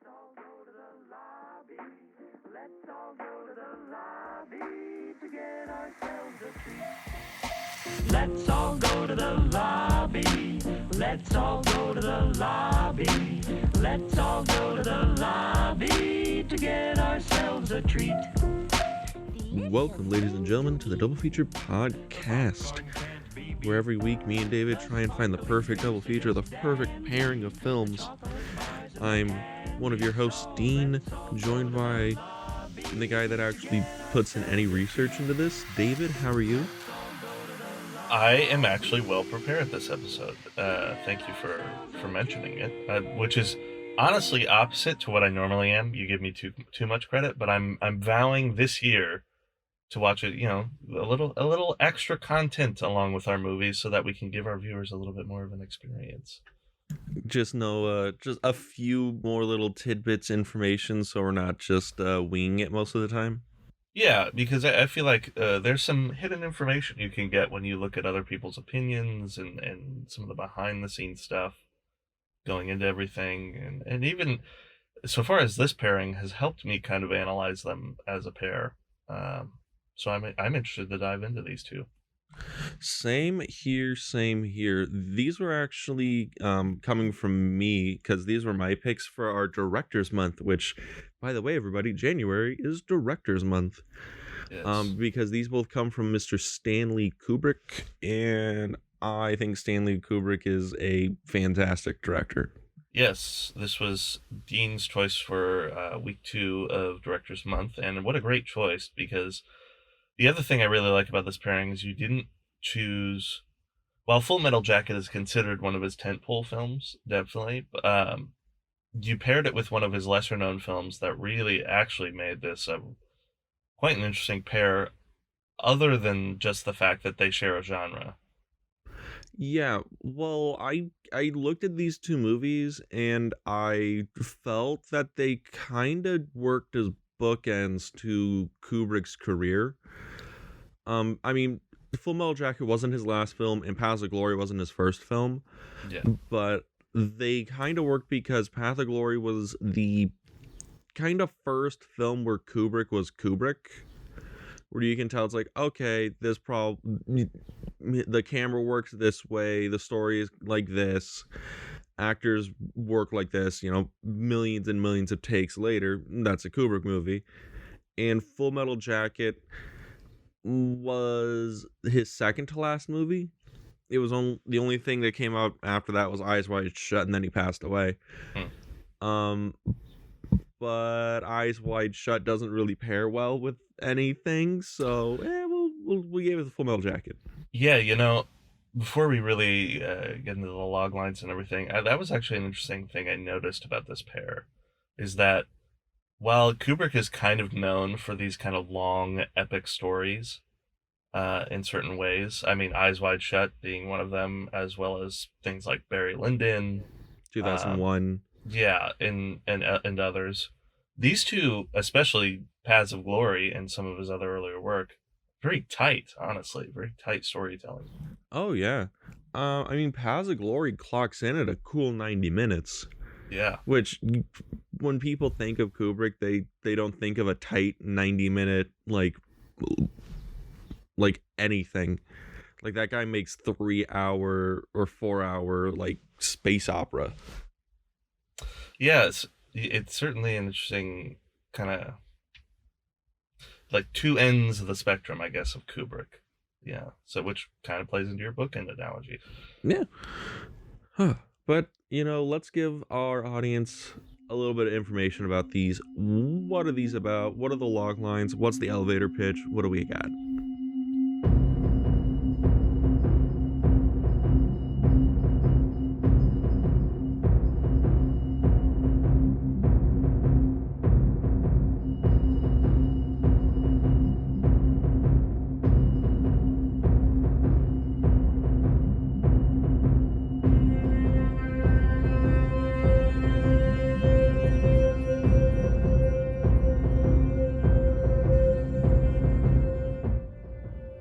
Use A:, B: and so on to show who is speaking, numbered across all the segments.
A: all go to the lobby. Let's all go to the lobby to get ourselves a treat. Let's all go to the lobby. Let's all go to the lobby. Let's all go to the lobby to get ourselves a treat.
B: Welcome, ladies and gentlemen, to the Double Feature Podcast, where every week me and David try and find the perfect double feature, the perfect pairing of films. I'm one of your hosts, Dean, joined by the guy that actually puts in any research into this. David, how are you?
C: I am actually well prepared this episode. Thank you for mentioning it, which is honestly opposite to what I normally am. You give me too much credit, but I'm vowing this year to watch it, a little extra content along with our movies so that we can give our viewers a little bit more of an experience.
B: Just a few more little tidbits information so we're not just winging it most of the time.
C: Yeah, because I feel like there's some hidden information you can get when you look at other people's opinions and some of the behind the scenes stuff going into everything. And even so far as this pairing has helped me kind of analyze them as a pair. So I'm interested to dive into these two.
B: Same here. These were actually coming from me because these were my picks for our Directors Month, which, by the way, everybody, January is Directors Month.
C: Yes.
B: Because these both come from Mr. Stanley Kubrick, and I think Stanley Kubrick is a fantastic director.
C: Yes, this was Dean's choice for week 2 of Directors Month, and what a great choice, because the other thing I really like about this pairing is you didn't choose... While Full Metal Jacket is considered one of his tentpole films, definitely, you paired it with one of his lesser-known films that really actually made this quite an interesting pair, other than just the fact that they share a genre.
B: Yeah, well, I looked at these two movies, and I felt that they kind of worked as bookends to Kubrick's career. I mean, Full Metal Jacket wasn't his last film, and Paths of Glory wasn't his first film.
C: Yeah.
B: But they kind of worked because Path of Glory was the kind of first film where Kubrick was Kubrick. Where you can tell it's like, okay, the camera works this way, the story is like this, actors work like this, millions and millions of takes later, that's a Kubrick movie. And Full Metal Jacket was his second to last movie. It was the only thing that came out after that was Eyes Wide Shut, and then he passed away. But Eyes Wide Shut doesn't really pair well with anything, so we gave it the Full Metal Jacket.
C: Yeah, before we really get into the log lines and everything, that was actually an interesting thing I noticed about this pair, is that while Kubrick is kind of known for these kind of long, epic stories in certain ways, I mean, Eyes Wide Shut being one of them, as well as things like Barry Lyndon,
B: 2001.
C: Yeah, and others. These two, especially Paths of Glory and some of his other earlier work, very tight, honestly. Very tight storytelling.
B: Oh, yeah. I mean, Paths of Glory clocks in at a cool 90 minutes.
C: Yeah.
B: Which, when people think of Kubrick, they don't think of a tight 90-minute, like anything. Like, that guy makes 3-hour or 4-hour, space opera.
C: Yeah, it's certainly an interesting kind of like two ends of the spectrum, I guess, of Kubrick. Yeah, so which kind of plays into your bookend analogy.
B: Yeah. But, let's give our audience a little bit of information about these. What are these about? What are the log lines? What's the elevator pitch? What do we got?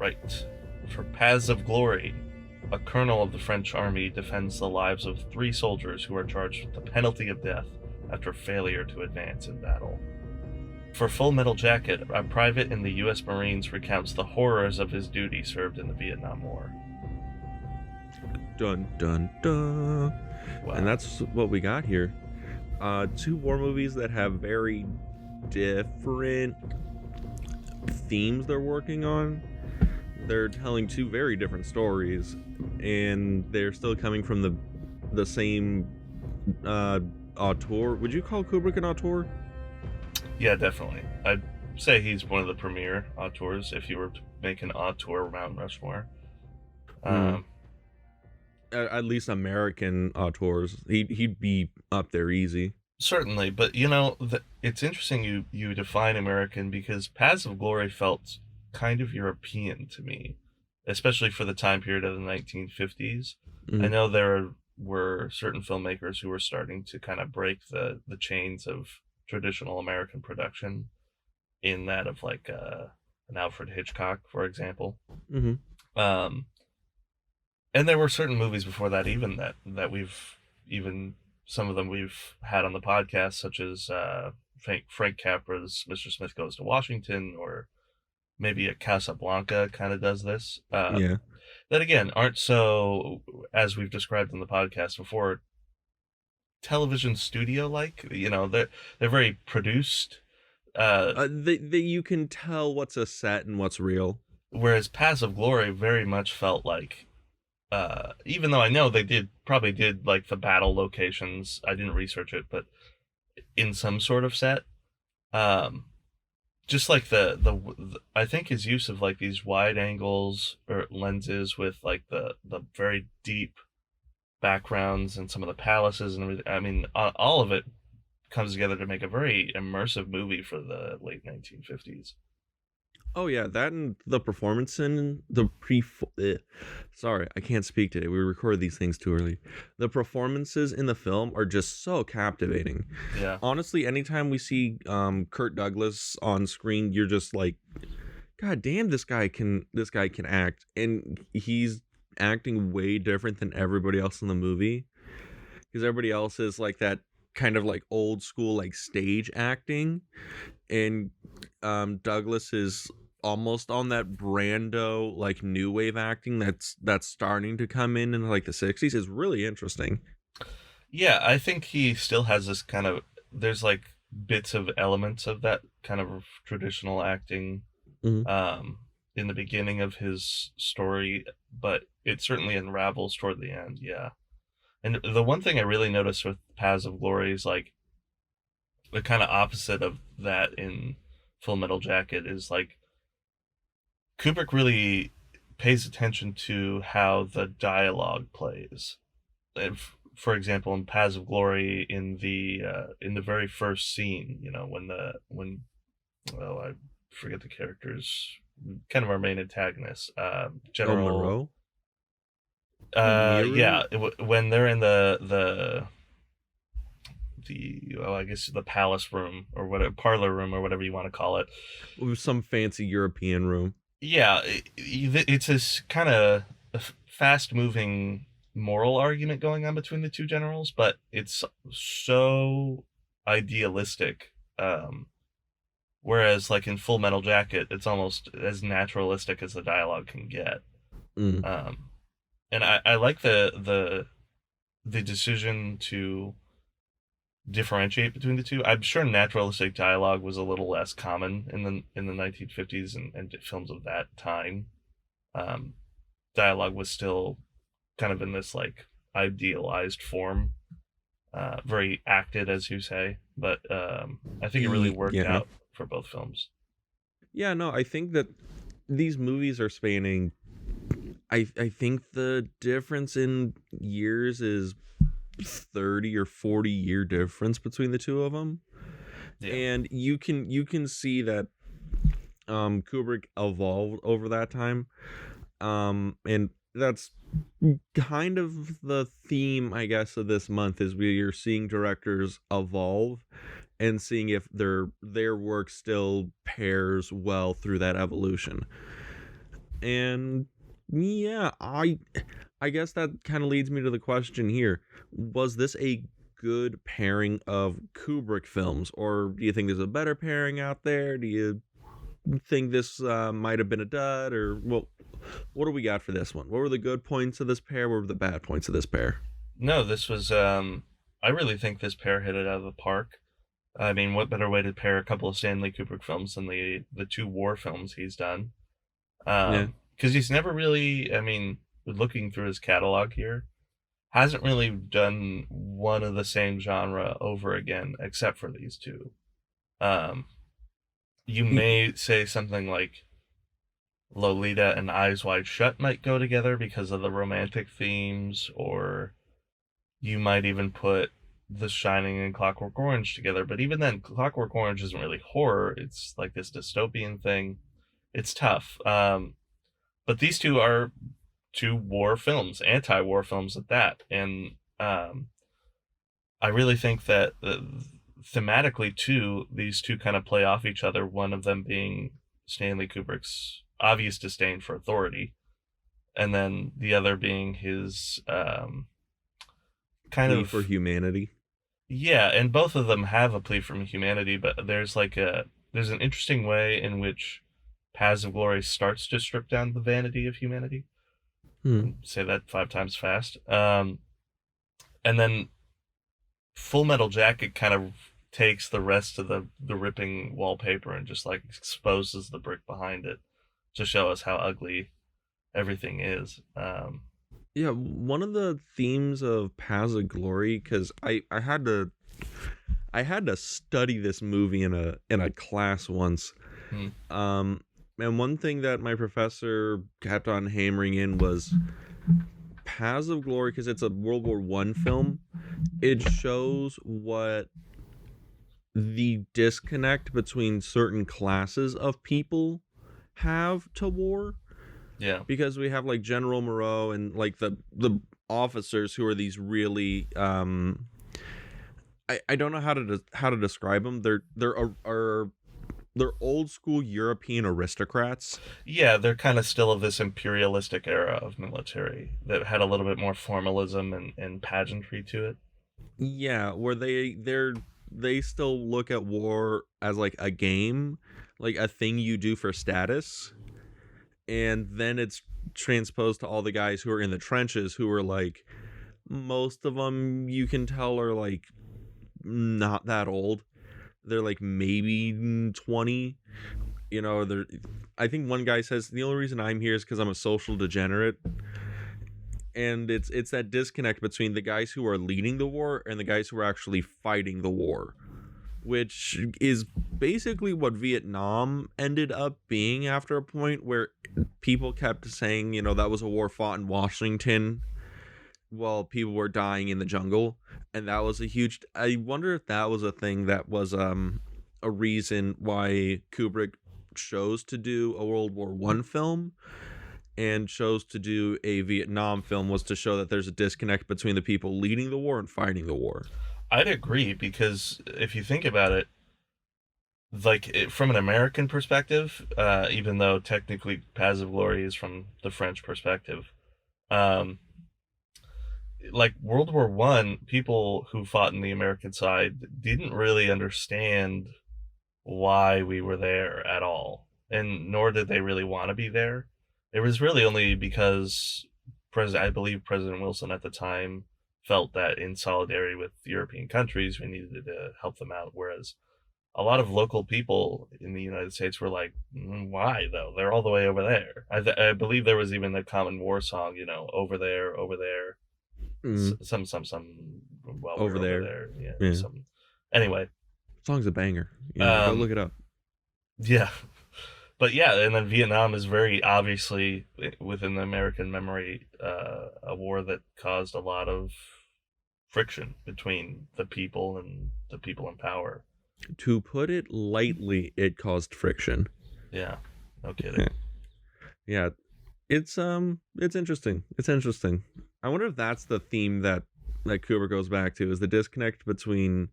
C: Right. For Paths of Glory, a colonel of the French army defends the lives of 3 soldiers who are charged with the penalty of death after failure to advance in battle. For Full Metal Jacket, a private in the U.S. Marines recounts the horrors of his duty served in the Vietnam War.
B: Dun dun dun.
C: Wow.
B: And that's what we got here. Two war movies that have very different themes they're working on. They're telling two very different stories, and they're still coming from the same auteur. Would you call Kubrick an auteur?
C: Yeah, definitely. I'd say he's one of the premier auteurs if you were to make an auteur Mount Rushmore.
B: At least American auteurs. He'd be up there easy.
C: Certainly, but it's interesting you define American, because Paths of Glory felt kind of European to me, especially for the time period of the 1950s. I know there were certain filmmakers who were starting to kind of break the chains of traditional American production, in that of like an Alfred Hitchcock, for example. And there were certain movies before that even that we've even some of them we've had on the podcast, such as Frank Capra's Mr. Smith Goes to Washington, or maybe a Casablanca kind of does this.
B: Yeah.
C: That again aren't so, as we've described in the podcast before, television studio like. They're very produced.
B: You can tell what's a set and what's real.
C: Whereas Paths of Glory very much felt like, even though I know they probably did like the battle locations, I didn't research it, but in some sort of set, just like the I think his use of like these wide angles or lenses with like the very deep backgrounds and some of the palaces and everything. I mean, all of it comes together to make a very immersive movie for the late 1950s.
B: Oh yeah, that and the performance in the sorry, I can't speak today. We record these things too early. The performances in the film are just so captivating.
C: Yeah.
B: Honestly, anytime we see Kirk Douglas on screen, you're just like, God damn, this guy can act, and he's acting way different than everybody else in the movie, because everybody else is like that kind of like old school like stage acting, and Douglas is almost on that Brando like new wave acting that's starting to come in like the 60s. Is really interesting.
C: Yeah, I think he still has this kind of, there's like bits of elements of that kind of traditional acting in the beginning of his story, but it certainly unravels toward the end. Yeah. And the one thing I really noticed with Paths of Glory is like the kind of opposite of that in Full Metal Jacket is like Kubrick really pays attention to how the dialogue plays. For example, in Paths of Glory, in the very first scene, when I forget the characters, kind of our main antagonist, General
B: Moreau.
C: Yeah, when they're in the I guess the palace room or whatever, parlor room or whatever you want to call it,
B: some fancy European room.
C: Yeah, it's this kind of fast-moving moral argument going on between the two generals, but it's so idealistic. Whereas, like in Full Metal Jacket, it's almost as naturalistic as the dialogue can get. And I like the decision to differentiate between the two. I'm sure naturalistic dialogue was a little less common in the 1950s and films of that time. Dialogue was still kind of in this like idealized form, very acted, as you say, but I think it really worked out for both films.
B: Yeah, no, I think that these movies are spanning, I think the difference in years is 30 or 40 year difference between the two of them. Yeah. And you can see that Kubrick evolved over that time, and that's kind of the theme, I guess, of this month, is we're seeing directors evolve and seeing if their work still pairs well through that evolution. And yeah, I guess that kind of leads me to the question here. Was this a good pairing of Kubrick films, or do you think there's a better pairing out there? Do you think this might have been a dud, or what do we got for this one? What were the good points of this pair? What were the bad points of this pair?
C: No, this was. I really think this pair hit it out of the park. I mean, what better way to pair a couple of Stanley Kubrick films than the two war films he's done?
B: Yeah.
C: Because he's never really. I mean, looking through his catalog here, hasn't really done one of the same genre over again, except for these two. You may say something like Lolita and Eyes Wide Shut might go together because of the romantic themes, or you might even put The Shining and Clockwork Orange together. But even then, Clockwork Orange isn't really horror. It's like this dystopian thing. It's tough. But these two are two war films, anti-war films at that. And I really think that thematically, too, these two kind of play off each other, one of them being Stanley Kubrick's obvious disdain for authority, and then the other being his kind
B: Plea
C: of
B: for humanity.
C: yeah, and both of them have a plea from humanity, but there's an interesting way in which Paths of Glory starts to strip down the vanity of humanity. Say that 5 times fast. And then Full Metal Jacket kind of takes the rest of the ripping wallpaper and just like exposes the brick behind it to show us how ugly everything is.
B: Yeah, one of the themes of Paths of Glory, because I had to study this movie in a class once. And one thing that my professor kept on hammering in was Paths of Glory, because it's a World War I film. It shows what the disconnect between certain classes of people have to war.
C: Yeah.
B: Because we have like General Moreau and like the officers who are these really I don't know how to describe them. They're old school European aristocrats.
C: Yeah, they're kind of still of this imperialistic era of military that had a little bit more formalism and pageantry to it.
B: Yeah, where they still look at war as like a game, like a thing you do for status. And then it's transposed to all the guys who are in the trenches, who are like, most of them you can tell are like not that old. They're like maybe 20. You know, I think one guy says the only reason I'm here is because I'm a social degenerate. And it's that disconnect between the guys who are leading the war and the guys who are actually fighting the war, which is basically what Vietnam ended up being after a point, where people kept saying, you know, that was a war fought in Washington while people were dying in the jungle. And that was I wonder if that was a thing that was a reason why Kubrick chose to do a World War I film and chose to do a Vietnam film, was to show that there's a disconnect between the people leading the war and fighting the war.
C: I'd agree, because if you think about it, like from an American perspective, even though technically Paths of Glory is from the French perspective, like World War I, people who fought in the American side didn't really understand why we were there at all, and nor did they really want to be there. It was really only because I believe President Wilson at the time felt that in solidarity with European countries, we needed to help them out. Whereas a lot of local people in the United States were like, why though? They're all the way over there. I believe there was even a common war song, you know, over there. Some, well,
B: over there.
C: Yeah. Anyway.
B: Song's a banger. Go look it up.
C: Yeah. But yeah, and then Vietnam is very obviously, within the American memory, a war that caused a lot of friction between the people and the people in power.
B: To put it lightly, it caused friction.
C: Yeah, no kidding.
B: Yeah, it's interesting. It's interesting. I wonder if that's the theme that Kubrick goes back to, is the disconnect between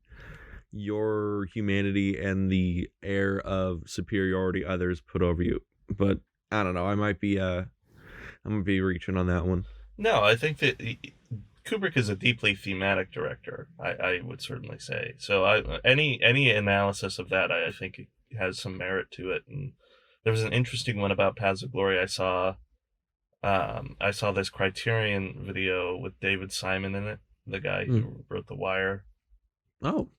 B: your humanity and the air of superiority others put over you. But I don't know, I might be reaching on that one.
C: No, I think that Kubrick is a deeply thematic director. I would certainly say so. Any analysis of that, I think it has some merit to it. And there was an interesting one about Paths of Glory I saw. I saw this Criterion video with David Simon in it, the guy who wrote The Wire.
B: Oh.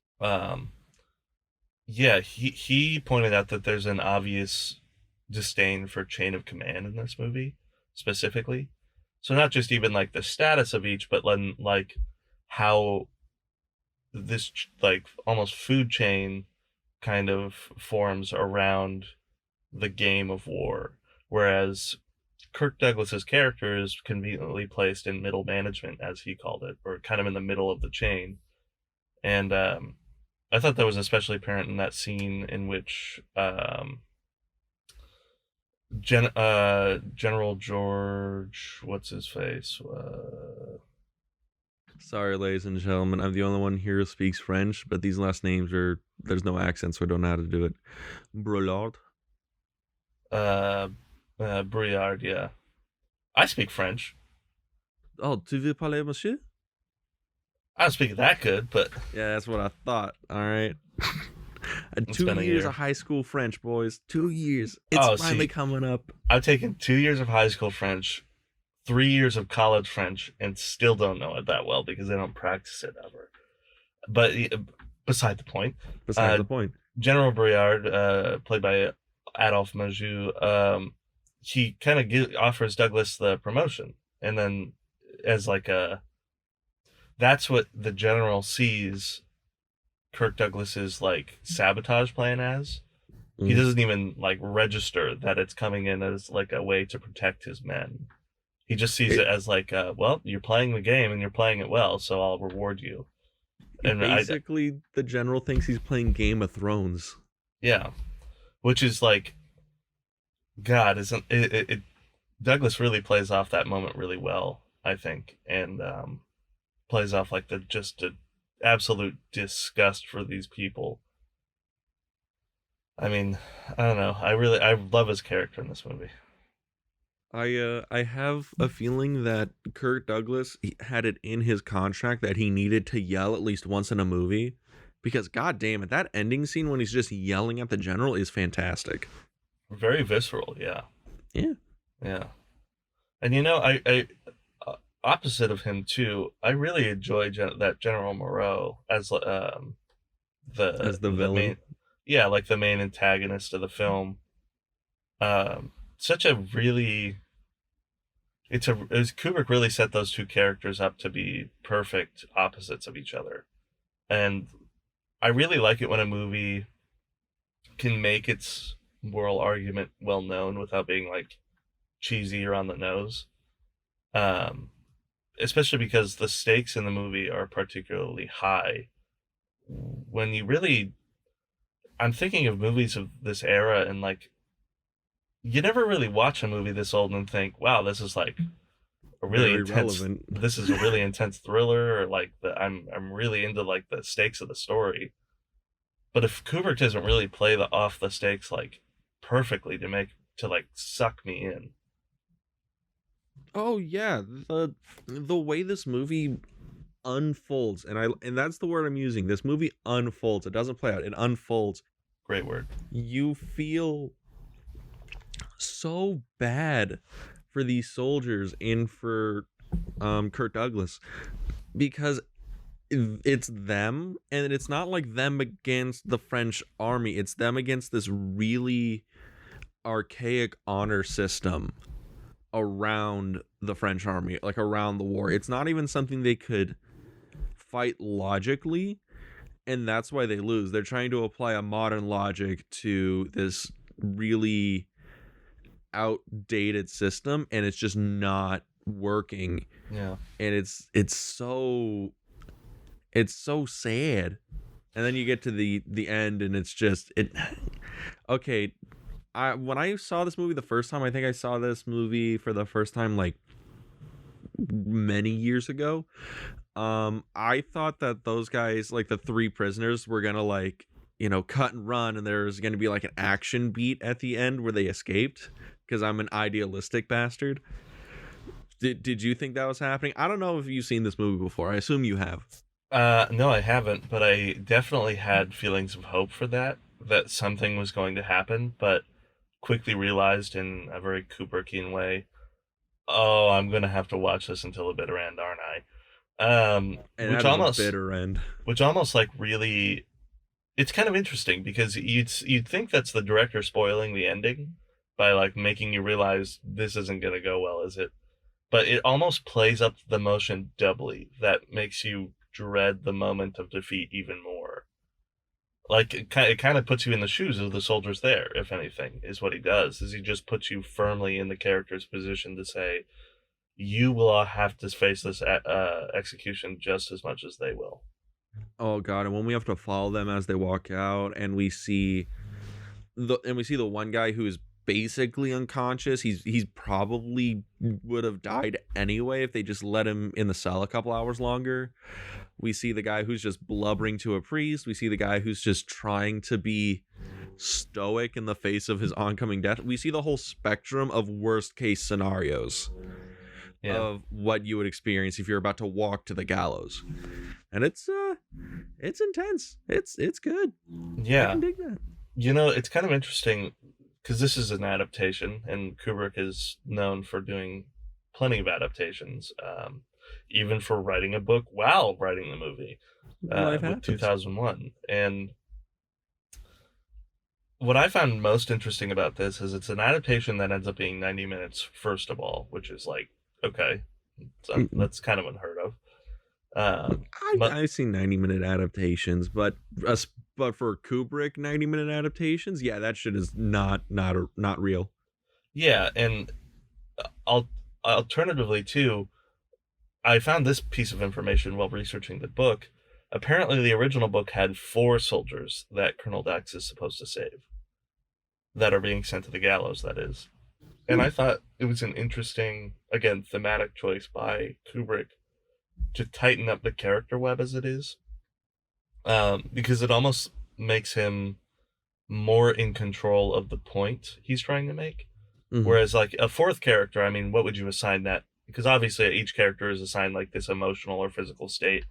C: Yeah, he pointed out that there's an obvious disdain for chain of command in this movie, specifically. So not just even like the status of each, but like how this like almost food chain kind of forms around the game of war. Whereas Kirk Douglas's character is conveniently placed in middle management, as he called it, or kind of in the middle of the chain. And I thought that was especially apparent in that scene in which General George, what's his face?
B: Sorry, ladies and gentlemen, I'm the only one here who speaks French, but these last names there's no accent, so I don't know how to do it. Brulard?
C: Brouillard, yeah. I speak French.
B: Oh, tu veux parler, monsieur?
C: I don't speak that good, but...
B: Yeah, that's what I thought, alright? 2
C: been a
B: years
C: year.
B: of high school French, boys. 2 years. It's finally
C: see,
B: coming up.
C: I've taken 2 years of high school French, 3 years of college French, and still don't know it that well because I don't practice it ever. But beside the point.
B: Besides the point.
C: General Brouillard, played by Adolphe Menjou, he kind of offers Douglas the promotion. And then as like that's what the general sees Kirk Douglas's like sabotage plan as. He doesn't even like register that it's coming in as like a way to protect his men. He just sees it as like, well, you're playing the game and you're playing it well, so I'll reward you. And
B: basically, the general thinks he's playing Game of Thrones.
C: Yeah, which is like, God, isn't it? Douglas really plays off that moment really well, I think, and plays off like the absolute disgust for these people. I mean, I don't know. I love his character in this movie.
B: I have a feeling that Kirk Douglas had it in his contract that he needed to yell at least once in a movie, because god damn it, that ending scene when he's just yelling at the general is fantastic.
C: Very visceral, yeah.
B: Yeah.
C: And you know, I opposite of him too, I really enjoy that General Moreau as the
B: villain.
C: main, yeah, like the main antagonist of the film. Such a really, Kubrick really set those two characters up to be perfect opposites of each other, and I really like it when a movie can make its moral argument well known without being like cheesy or on the nose. Especially because the stakes in the movie are particularly high. When you really, I'm thinking of movies of this era, and like, you never really watch a movie this old and think, wow, this is like a really
B: Very
C: intense,
B: relevant.
C: this is a really intense thriller, or like I'm really into like the stakes of the story. But if Kubrick doesn't really play off the stakes like perfectly to like suck me in.
B: Oh yeah, the way this movie unfolds, and that's the word I'm using. This movie unfolds. It doesn't play out. It unfolds.
C: Great word.
B: You feel so bad for these soldiers and for Kirk Douglas, because it's them, and it's not like them against the French army. It's them against this really archaic honor system around the French army, like around the war. It's not even something they could fight logically, and that's why they lose. They're trying to apply a modern logic to this really outdated system, and it's just not working.
C: Yeah.
B: And it's so sad. And then you get to the end, and it's just okay. When I saw this movie the first time, I think I saw this movie for the first time like many years ago. I thought that those guys, like the three prisoners, were gonna like, cut and run, and there's gonna be like an action beat at the end where they escaped, because I'm an idealistic bastard. Did you think that was happening? I don't know if you've seen this movie before. I assume you have.
C: No, I haven't, but I definitely had feelings of hope for that something was going to happen, but quickly realized in a very Kubrickian way, oh, I'm gonna have to watch this until the bitter end, aren't I?
B: And
C: Which
B: that is a
C: almost,
B: bitter end.
C: which almost like really, it's kind of interesting because you'd think that's the director spoiling the ending by like making you realize this isn't gonna go well, is it? But it almost plays up the emotion doubly. That makes you dread the moment of defeat even more. Like it kind of puts you in the shoes of the soldiers there. If anything, is what he does is he just puts you firmly in the character's position to say you will have to face this execution just as much as they will.
B: Oh god, and when we have to follow them as they walk out, and we see the one guy who is basically unconscious. He's probably would have died anyway if they just let him in the cell a couple hours longer. We see the guy who's just blubbering to a priest. We see the guy who's just trying to be stoic in the face of his oncoming death. We see the whole spectrum of worst case scenarios of what you would experience if you're about to walk to the gallows. And it's intense. It's good.
C: Yeah.
B: I can dig that.
C: You know, it's kind of interesting because this is an adaptation, and Kubrick is known for doing plenty of adaptations, even for writing a book while writing the movie with 2001. And what I found most interesting about this is it's an adaptation that ends up being 90 minutes, first of all, which is like, okay, that's kind of unheard of.
B: I've seen 90-minute adaptations, but for Kubrick 90-minute adaptations, yeah, that shit is not real.
C: Yeah, and alternatively too, I found this piece of information while researching the book. Apparently, the original book had 4 soldiers that Colonel Dax is supposed to save, that are being sent to the gallows. That is, and I thought it was an interesting, again, thematic choice by Kubrick to tighten up the character web as it is, because it almost makes him more in control of the point he's trying to make. Mm-hmm. Whereas like a 4th character, I mean, what would you assign that? Because obviously each character is assigned like this emotional or physical state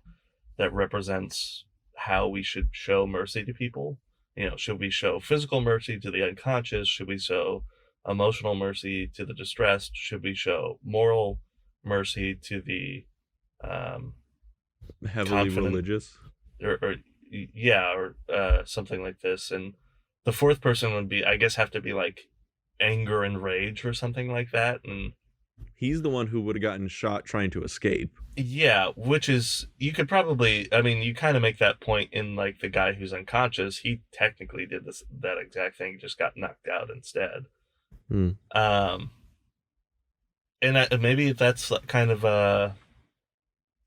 C: that represents how we should show mercy to people. You know, should we show physical mercy to the unconscious? Should we show emotional mercy to the distressed? Should we show moral mercy to the
B: heavily religious,
C: or something like this? And the 4th person would be, I guess, have to be like anger and rage or something like that. And
B: he's the one who would have gotten shot trying to escape.
C: Yeah, which is, you could probably, I mean, you kind of make that point in like the guy who's unconscious. He technically did that exact thing, just got knocked out instead. And maybe that's kind of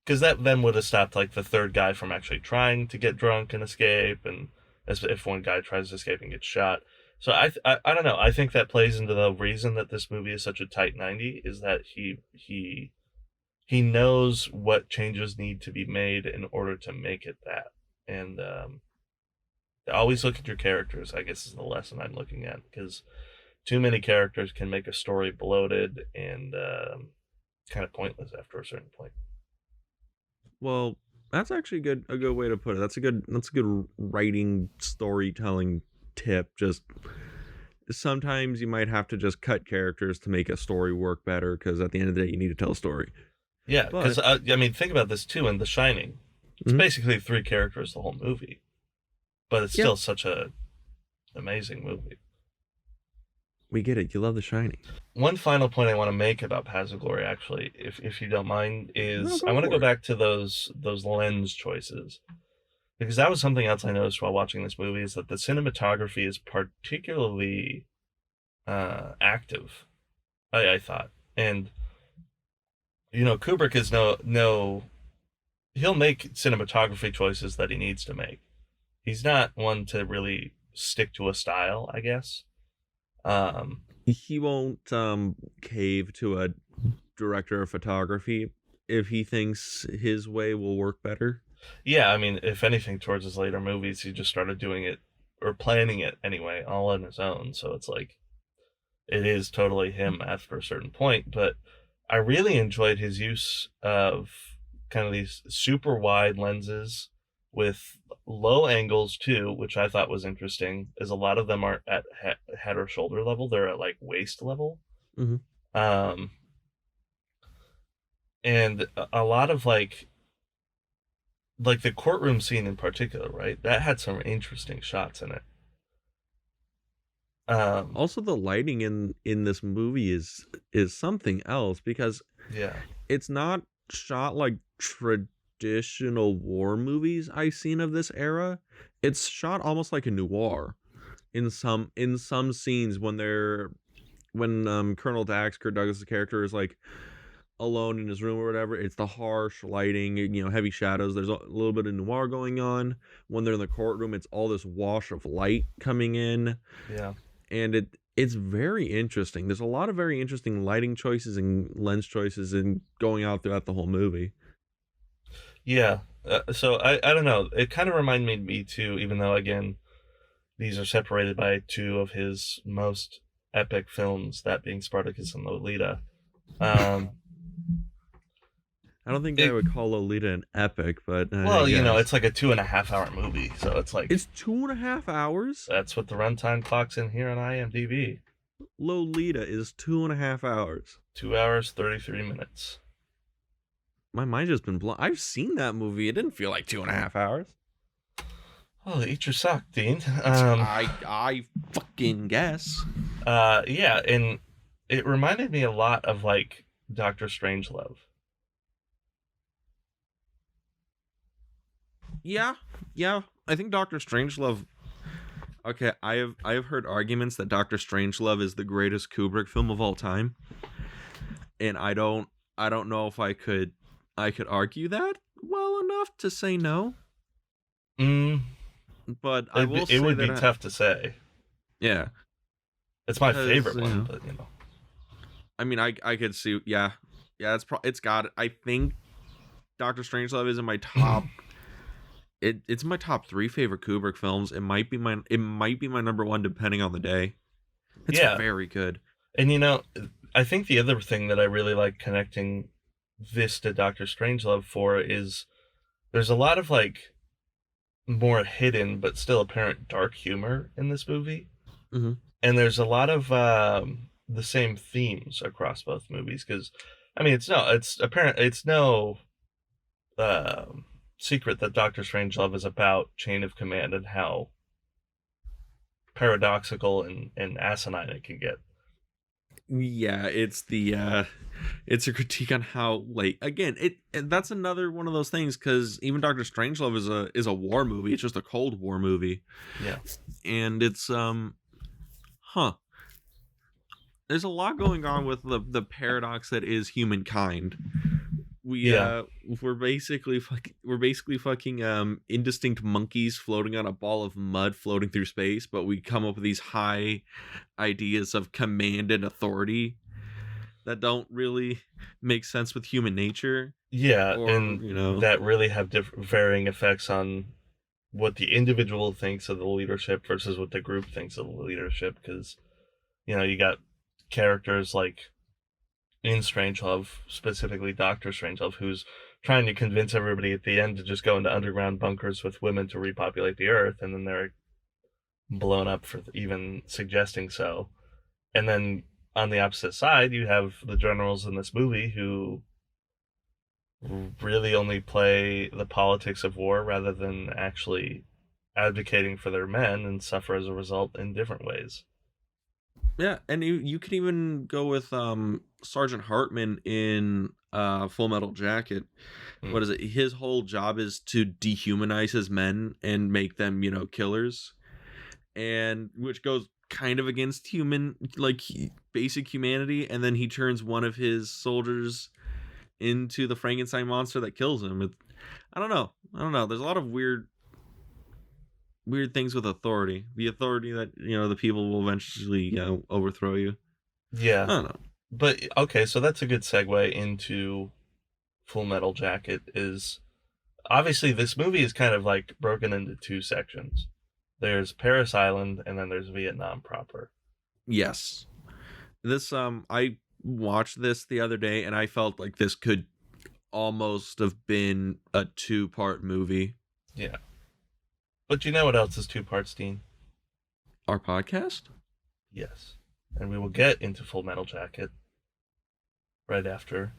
C: because that then would have stopped like the 3rd guy from actually trying to get drunk and escape, and as if one guy tries to escape and gets shot. So I don't know. I think that plays into the reason that this movie is such a tight 90 is that he knows what changes need to be made in order to make it that. And always look at your characters, I guess, is the lesson I'm looking at, because too many characters can make a story bloated and kind of pointless after a certain point.
B: Well, that's actually a good way to put it. That's a good writing, storytelling tip. Just sometimes you might have to just cut characters to make a story work better, because at the end of the day you need to tell a story.
C: Yeah, because I mean, think about this too in The Shining. It's basically 3 characters the whole movie, but it's still such a amazing movie.
B: We get it. You love The Shining.
C: One final point I want to make about Paths of Glory, actually, if you don't mind, is I want to go back to those lens choices. Because that was something else I noticed while watching this movie, is that the cinematography is particularly active, I thought. And, you know, Kubrick is he'll make cinematography choices that he needs to make. He's not one to really stick to a style, I guess.
B: He won't cave to a director of photography if he thinks his way will work better.
C: Yeah, I mean, if anything, towards his later movies, he just started doing it, or planning it anyway, all on his own. So it's like, it is totally him after a certain point. But I really enjoyed his use of kind of these super wide lenses with low angles too, which I thought was interesting, is a lot of them aren't at head or shoulder level; they're at like waist level.
B: Mm-hmm.
C: Um, and a lot of like the courtroom scene in particular, right? That had some interesting shots in it.
B: Also, the lighting in this movie is something else, because
C: Yeah,
B: it's not shot like traditional war movies I've seen of this era. It's shot almost like a noir in some scenes when Colonel Dax, Kirk Douglas' character, is like alone in his room or whatever. It's the harsh lighting, heavy shadows. There's a little bit of noir going on. When they're in the courtroom, it's all this wash of light coming in,
C: yeah,
B: and it's very interesting. There's a lot of very interesting lighting choices and lens choices and going out throughout the whole movie.
C: yeah. So I don't know. It kind of reminded me too, even though again these are separated by two of his most epic films, that being Spartacus and Lolita. Um,
B: I don't think I would call Lolita an epic, but
C: well,
B: I guess.
C: it's like a 2.5 hour movie, so it's like
B: It's 2.5 hours.
C: that's what the runtime clock's in here on IMDb.
B: Lolita is 2.5 hours.
C: 2 hours 33 minutes.
B: My mind's just been blown. I've seen that movie. It didn't feel like 2.5 hours.
C: Oh, eat your sock, Dean.
B: I fucking guess.
C: Yeah, and it reminded me a lot of like Doctor Strangelove.
B: Yeah. I think Doctor Strangelove. Okay, I have heard arguments that Doctor Strangelove is the greatest Kubrick film of all time, and I don't know if I could argue that well enough to say no. But I will say
C: it would
B: that
C: be tough to say.
B: Yeah,
C: It's my
B: because,
C: favorite one, but
B: I mean, I could see. Yeah, it's got it. I think Doctor Strangelove is in my top. It's my top 3 favorite Kubrick films. It might be my number 1 depending on the day. It's very good.
C: And I think the other thing that I really like connecting this to Doctor Strangelove for is there's a lot of like more hidden but still apparent dark humor in this movie.
B: Mm-hmm.
C: And there's a lot of the same themes across both movies, because I mean it's no secret that Doctor Strangelove is about chain of command and how paradoxical and asinine it can get.
B: Yeah, it's a critique on how, like, again, that's another one of those things, because even Doctor Strangelove is a war movie. It's just a Cold War movie.
C: Yeah,
B: and it's there's a lot going on with the paradox that is humankind. We're basically fucking indistinct monkeys floating on a ball of mud floating through space, but we come up with these high ideas of command and authority that don't really make sense with human nature.
C: Yeah,
B: or,
C: and that really have varying effects on what the individual thinks of the leadership versus what the group thinks of the leadership, because you got characters like in Strangelove, specifically Dr. Strangelove, who's trying to convince everybody at the end to just go into underground bunkers with women to repopulate the earth, and then they're blown up for even suggesting so. And then on the opposite side, you have the generals in this movie who really only play the politics of war rather than actually advocating for their men, and suffer as a result in different ways.
B: Yeah, and you could even go with Sergeant Hartman in Full Metal Jacket. What is it? His whole job is to dehumanize his men and make them, killers, and which goes kind of against basic humanity. And then he turns one of his soldiers into the Frankenstein monster that kills him. I don't know. There's a lot of weird things with authority. The authority that the people will eventually overthrow you.
C: Yeah,
B: I don't know.
C: But okay, so that's a good segue into Full Metal Jacket. Is obviously this movie is kind of like broken into 2 sections. There's Paris Island, and then there's Vietnam proper.
B: Yes. This I watched this the other day, and I felt like this could almost have been a 2-part movie.
C: Yeah. But you know what else is 2 parts, Dean?
B: Our podcast?
C: Yes. And we will get into Full Metal Jacket right after.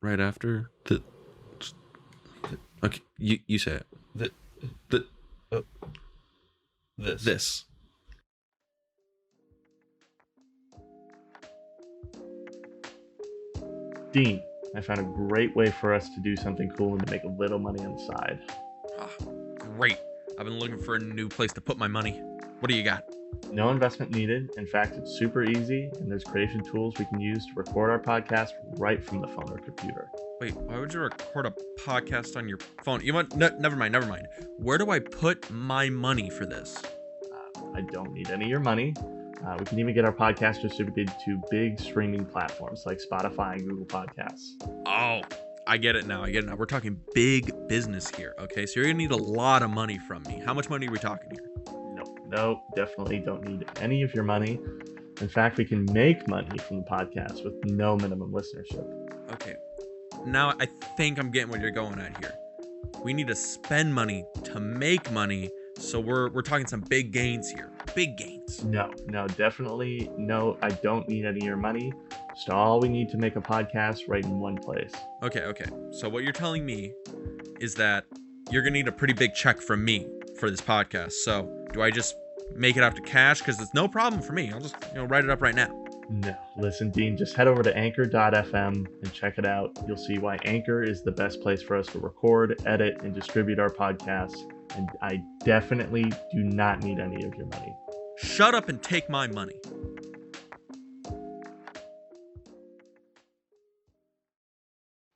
B: Right after the. Okay, you say it. This.
C: Dean, I found a great way for us to do something cool and to make a little money on the side.
B: Great. I've been looking for a new place to put my money. What do you got?
C: No investment needed. In fact, it's super easy, and there's creation tools we can use to record our podcast right from the phone or computer.
B: Wait, why would you record a podcast on your phone? You want? No, never mind. Where do I put my money for this?
C: I don't need any of your money. We can even get our podcast distributed to big streaming platforms like Spotify and Google Podcasts.
B: Oh, I get it now. We're talking big business here, okay? So you're going to need a lot of money from me. How much money are we talking here?
C: No, definitely don't need any of your money. In fact, we can make money from the podcast with no minimum listenership.
B: Okay, now I think I'm getting what you're going at here. We need to spend money to make money, so we're talking some big gains here. Big gains.
C: No, definitely no. I don't need any of your money. Just all we need to make a podcast right in one place.
B: Okay. So what you're telling me is that you're gonna need a pretty big check from me for this podcast. So do I just make it out to cash? Because it's no problem for me. I'll just write it up right now.
C: No, listen, Dean, just head over to anchor.fm and check it out. You'll see why Anchor is the best place for us to record, edit, and distribute our podcasts. And I definitely do not need any of your money.
B: Shut up and take my money.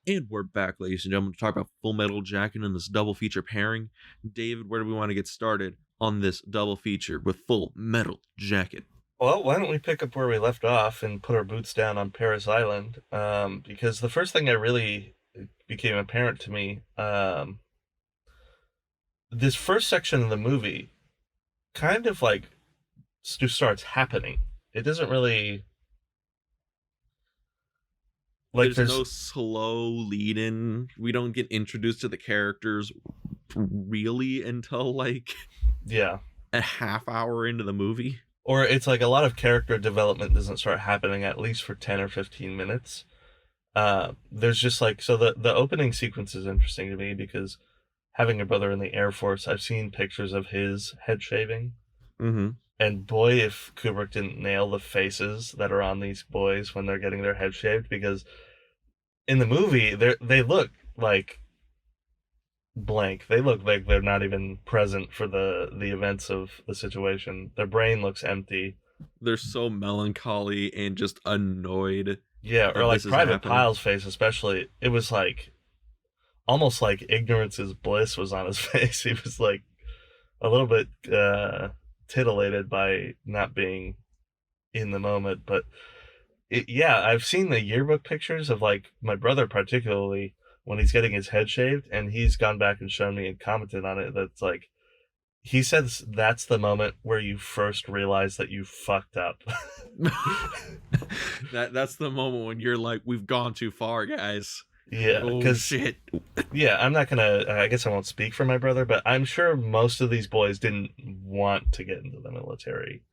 B: And we're back, ladies and gentlemen, to talk about Full Metal Jacket and this double feature pairing. David, where do we want to get started on this double feature with Full Metal Jacket?
C: Well, why don't we pick up where we left off and put our boots down on Paris Island? Because the first thing that really became apparent to me, this first section of the movie kind of like just starts happening. It doesn't really...
B: Like there's no slow lead in. We don't get introduced to the characters really until like a half hour into the movie.
C: Or it's like a lot of character development doesn't start happening at least for 10 or 15 minutes. There's just like, so the opening sequence is interesting to me because having a brother in the Air Force, I've seen pictures of his head shaving.
B: Mm-hmm.
C: And boy, if Kubrick didn't nail the faces that are on these boys when they're getting their head shaved, because in the movie, they look like blank. They look like they're not even present for the events of the situation. Their brain looks empty.
B: They're so melancholy and just annoyed.
C: Yeah, or like Private Pyle's face especially. It was like almost like ignorance is bliss was on his face. He was like a little bit titillated by not being in the moment. But I've seen the yearbook pictures of like my brother particularly when he's getting his head shaved, and he's gone back and shown me and commented on it. That's like, he says that's the moment where you first realize that you fucked up.
B: That's the moment when you're like, we've gone too far, guys.
C: Yeah, because
B: shit.
C: Yeah, I'm not gonna. I guess I won't speak for my brother, but I'm sure most of these boys didn't want to get into the military.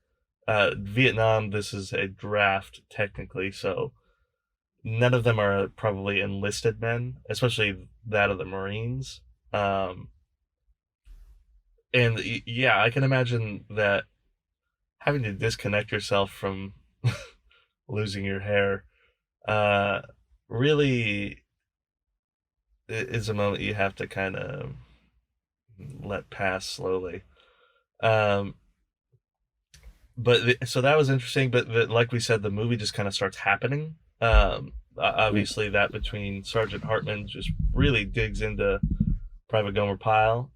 C: Vietnam, this is a draft technically, so none of them are probably enlisted men, especially that of the Marines. And yeah, I can imagine that having to disconnect yourself from losing your hair really is a moment you have to kind of let pass slowly. But so that was interesting, but like we said, the movie just kind of starts happening. Obviously that between Sergeant Hartman just really digs into Private Gomer Pyle.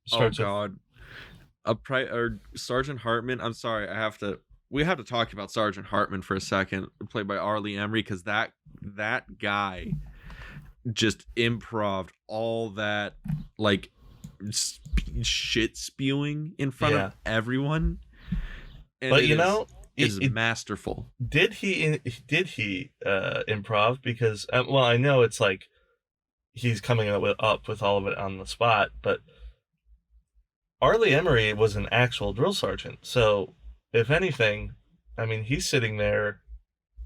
C: Sergeant
B: Hartman. I'm sorry, we have to talk about Sergeant Hartman for a second, played by Arlie Emery, because that guy just improv'd all that like shit spewing in front of everyone. And
C: but
B: is masterful.
C: Did he improv? Because well, I know it's like he's coming up with all of it on the spot, but Arlie Emery was an actual drill sergeant. So if anything, I mean, he's sitting there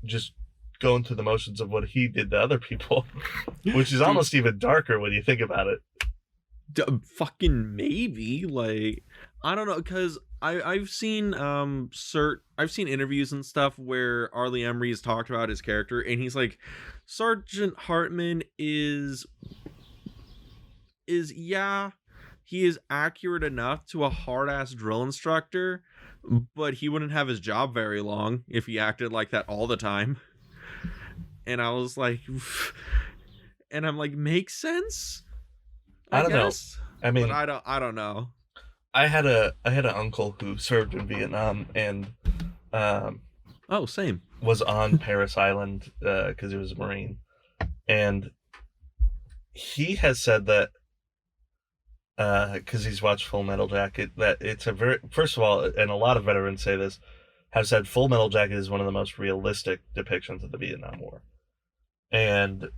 C: just going through the motions of what he did to other people, which is almost even darker when you think about it.
B: Fucking maybe, like, I don't know, because I've seen I've seen interviews and stuff where Arlie Emery has talked about his character, and he's like, Sergeant Hartman is yeah, he is accurate enough to a hard-ass drill instructor, but he wouldn't have his job very long if he acted like that all the time. And I was like, and I'm like, makes sense? I don't guess
C: know. I mean,
B: but I don't know.
C: I had an uncle who served in Vietnam, and
B: oh, same,
C: was on Paris Island because he was a Marine, and he has said that because he's watched Full Metal Jacket, that it's a very, first of all, and a lot of veterans say this, have said Full Metal Jacket is one of the most realistic depictions of the Vietnam War. And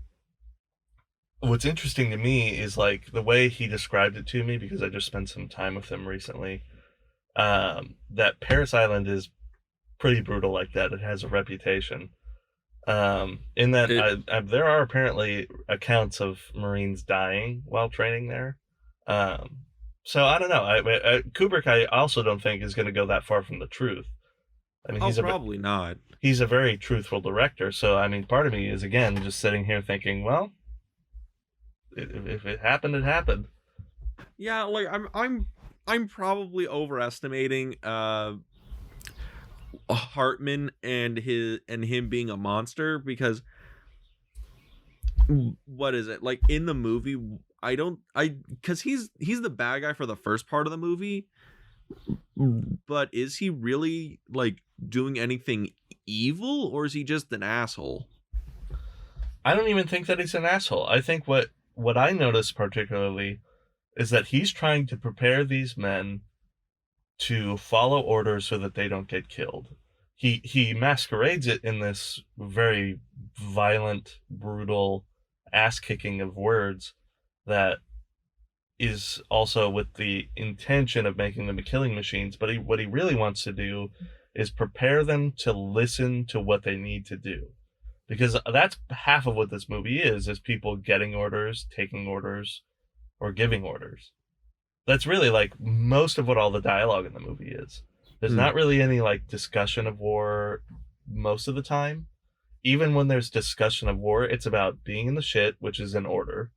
C: what's interesting to me is like the way he described it to me, because I just spent some time with him recently, that Paris Island is pretty brutal like that. It has a reputation. In that there are apparently accounts of Marines dying while training there. So I don't know. Kubrick, I also don't think is going to go that far from the truth. I mean, he's
B: probably not.
C: He's a very truthful director. So I mean, part of me is again just sitting here thinking, well, if it happened, it happened.
B: Yeah, like I'm probably overestimating Hartman and him being a monster, because what is it like in the movie? Because he's the bad guy for the first part of the movie, but is he really like doing anything evil, or is he just an asshole?
C: I don't even think that he's an asshole. I think what I noticed particularly is that he's trying to prepare these men to follow orders so that they don't get killed. He masquerades it in this very violent, brutal ass-kicking of words that is also with the intention of making them killing machines, but what he really wants to do is prepare them to listen to what they need to do. Because that's half of what this movie is people getting orders, taking orders, or giving orders. That's really like most of what all the dialogue in the movie is. There's not really any like discussion of war most of the time. Even when there's discussion of war, it's about being in the shit, which is an order.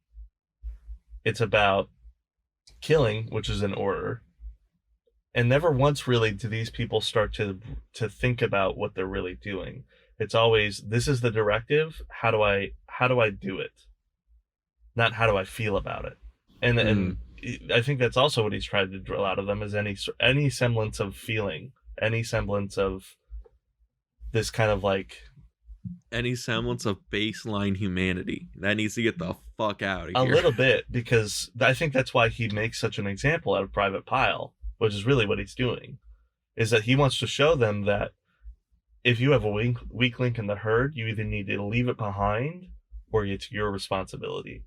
C: It's about killing, which is an order. And never once really do these people start to think about what they're really doing. It's always, this is the directive, how do I do it? Not how do I feel about it. And I think that's also what he's tried to drill out of them, is any semblance of feeling, any semblance of this kind of like,
B: any semblance of baseline humanity that needs to get the fuck out of here.
C: A little bit, because I think that's why he makes such an example out of Private Pile, which is really what he's doing, is that he wants to show them that if you have a weak link in the herd, you either need to leave it behind or it's your responsibility.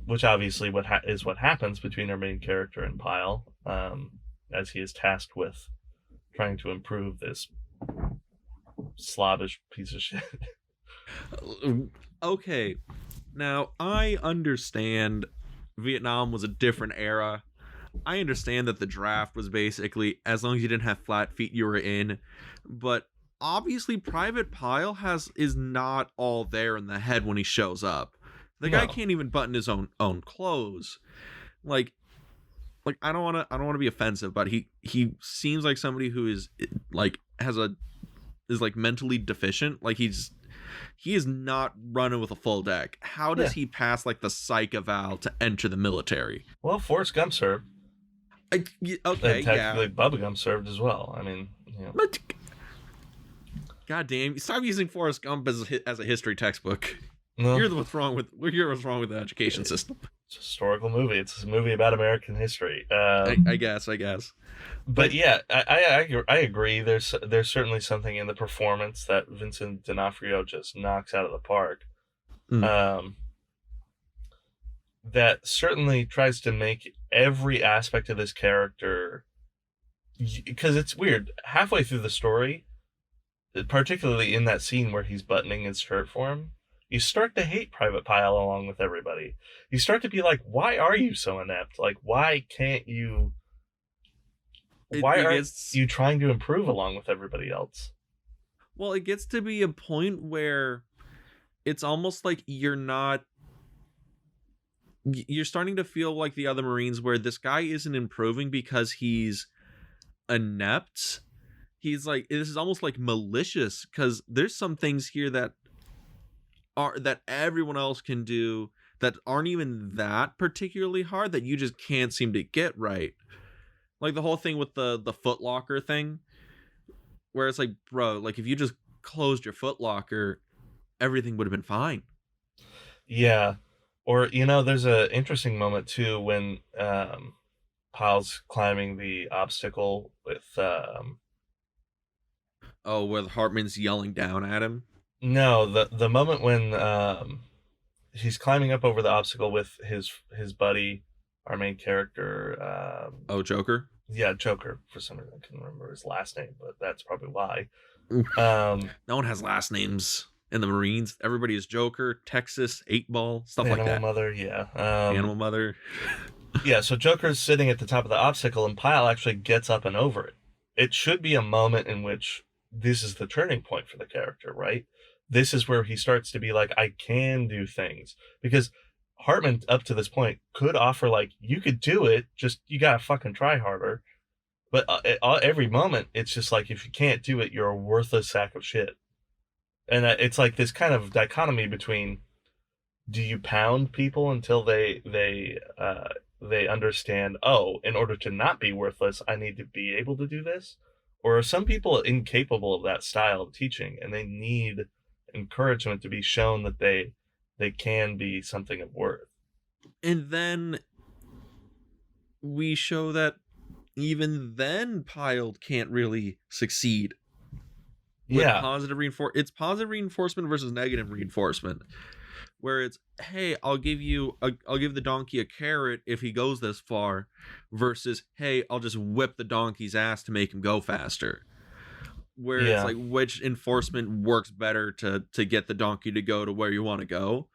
C: Which obviously is what happens between our main character and Pyle, as he is tasked with trying to improve this Slavish piece of shit.
B: Okay, now I understand Vietnam was a different era. I understand that the draft was basically, as long as you didn't have flat feet, you were in. But obviously, Private Pyle is not all there in the head when he shows up. The guy can't even button his own clothes. Like I don't want to be offensive, but he seems like somebody who is like is like mentally deficient. Like he is not running with a full deck. How does he pass like the psych eval to enter the military?
C: Well, Forrest Gump served.
B: Okay,
C: and technically Bubba Gump served as well. I mean,
B: But God damn, stop using Forrest Gump as a history textbook.
C: No.
B: You're what's wrong with the education system.
C: It's a historical movie. It's a movie about American history.
B: I guess.
C: But yeah, I agree. There's certainly something in the performance that Vincent D'Onofrio just knocks out of the park.
B: Mm.
C: That certainly tries to make every aspect of this character, because it's weird. Halfway through the story, particularly in that scene where he's buttoning his shirt for him, you start to hate Private Pyle along with everybody. You start to be like, why are you so inept? Like, why can't you? Why aren't you trying to improve along with everybody else?
B: Well, it gets to be a point where it's almost like you're starting to feel like the other Marines, where this guy isn't improving because he's inept. He's like, this is almost like malicious, because there's some things here that everyone else can do that aren't even that particularly hard, that you just can't seem to get right. Like the whole thing with the Foot Locker thing, where it's like, bro, like if you just closed your Foot Locker, everything would have been fine.
C: Yeah. Or, there's an interesting moment too when Pyle's climbing the obstacle with
B: where Hartman's yelling down at him.
C: No, the moment when he's climbing up over the obstacle with his buddy, our main character.
B: Joker?
C: Yeah, Joker. For some reason, I couldn't remember his last name, but that's probably why.
B: No one has last names in the Marines. Everybody is Joker, Texas, 8-Ball, stuff like that.
C: Animal Mother, yeah.
B: Animal Mother.
C: Yeah, so Joker's sitting at the top of the obstacle, and Pyle actually gets up and over it. It should be a moment in which this is the turning point for the character, right? This is where he starts to be like, I can do things. Because Hartman, up to this point, could offer, like, you could do it, just you gotta fucking try harder. But every moment, it's just like, if you can't do it, you're a worthless sack of shit. And it's like this kind of dichotomy between, do you pound people until they understand, oh, in order to not be worthless, I need to be able to do this? Or are some people incapable of that style of teaching, and they need encouragement to be shown that they can be something of worth?
B: And then we show that even then Pyle can't really succeed.
C: Yeah.
B: It's positive reinforcement versus negative reinforcement, where it's, hey, I'll give the donkey a carrot if he goes this far, versus, hey, I'll just whip the donkey's ass to make him go faster. Where it's like, which enforcement works better to get the donkey to go to where you want to go.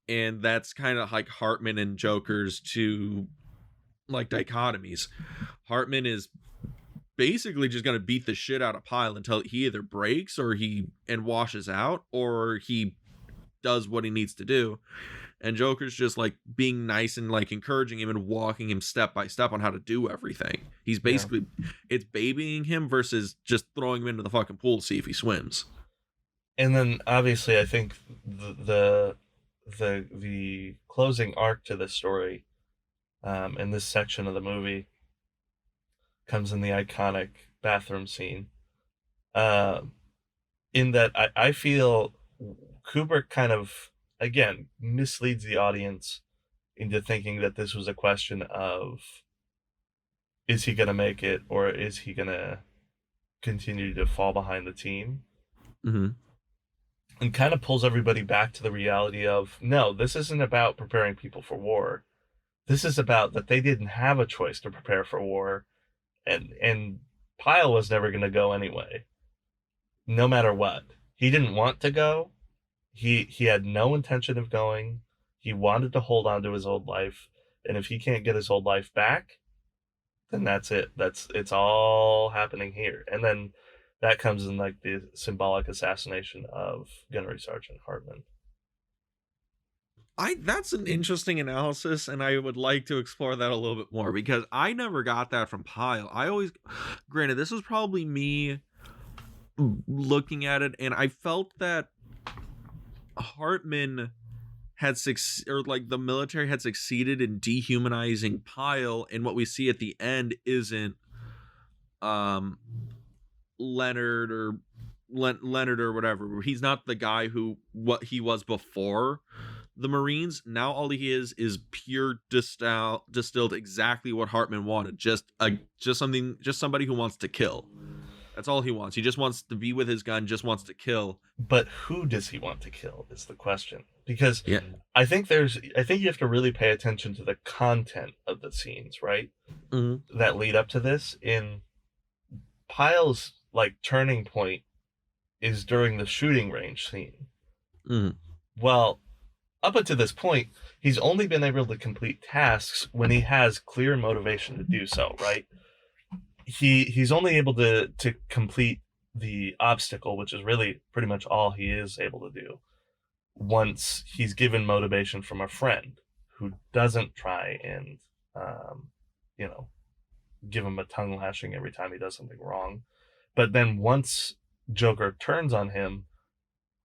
B: And that's kind of like Hartman and Joker's two like dichotomies. Hartman is basically just going to beat the shit out of Pyle until he either breaks and washes out, or he does what he needs to do. And Joker's just like being nice and like encouraging him and walking him step by step on how to do everything. He's basically, it's babying him versus just throwing him into the fucking pool to see if he swims.
C: And then obviously I think the closing arc to this story, in this section of the movie, comes in the iconic bathroom scene. In that I feel Kubrick kind of, again, misleads the audience into thinking that this was a question of, is he going to make it, or is he going to continue to fall behind the team?
B: Mm-hmm.
C: And kind of pulls everybody back to the reality of, no, this isn't about preparing people for war. This is about that they didn't have a choice to prepare for war, and Pyle was never going to go anyway, no matter what. He didn't want to go. He had no intention of going. He wanted to hold on to his old life, and if he can't get his old life back, then that's it. It's all happening here. And then that comes in like the symbolic assassination of Gunnery Sergeant Hartman.
B: That's an interesting analysis, and I would like to explore that a little bit more, because I never got that from Pyle. Granted, this was probably me looking at it, and I felt that Hartman had the military had succeeded in dehumanizing Pyle, and what we see at the end isn't Leonard or whatever. He's not the guy what he was before the Marines, now all he is pure distilled exactly what Hartman wanted. Just somebody who wants to kill. That's all he wants. He just wants to be with his gun, just wants to kill.
C: But who does he want to kill is the question. Because
B: Yeah.
C: I think you have to really pay attention to the content of the scenes, right?
B: Mm-hmm.
C: That lead up to this. In Pyle's like turning point is during the shooting range scene.
B: Mm-hmm.
C: Well, up until this point, he's only been able to complete tasks when he has clear motivation to do so, right? He's only able to complete the obstacle, which is really pretty much all he is able to do, once he's given motivation from a friend who doesn't try and give him a tongue lashing every time he does something wrong. But then once Joker turns on him,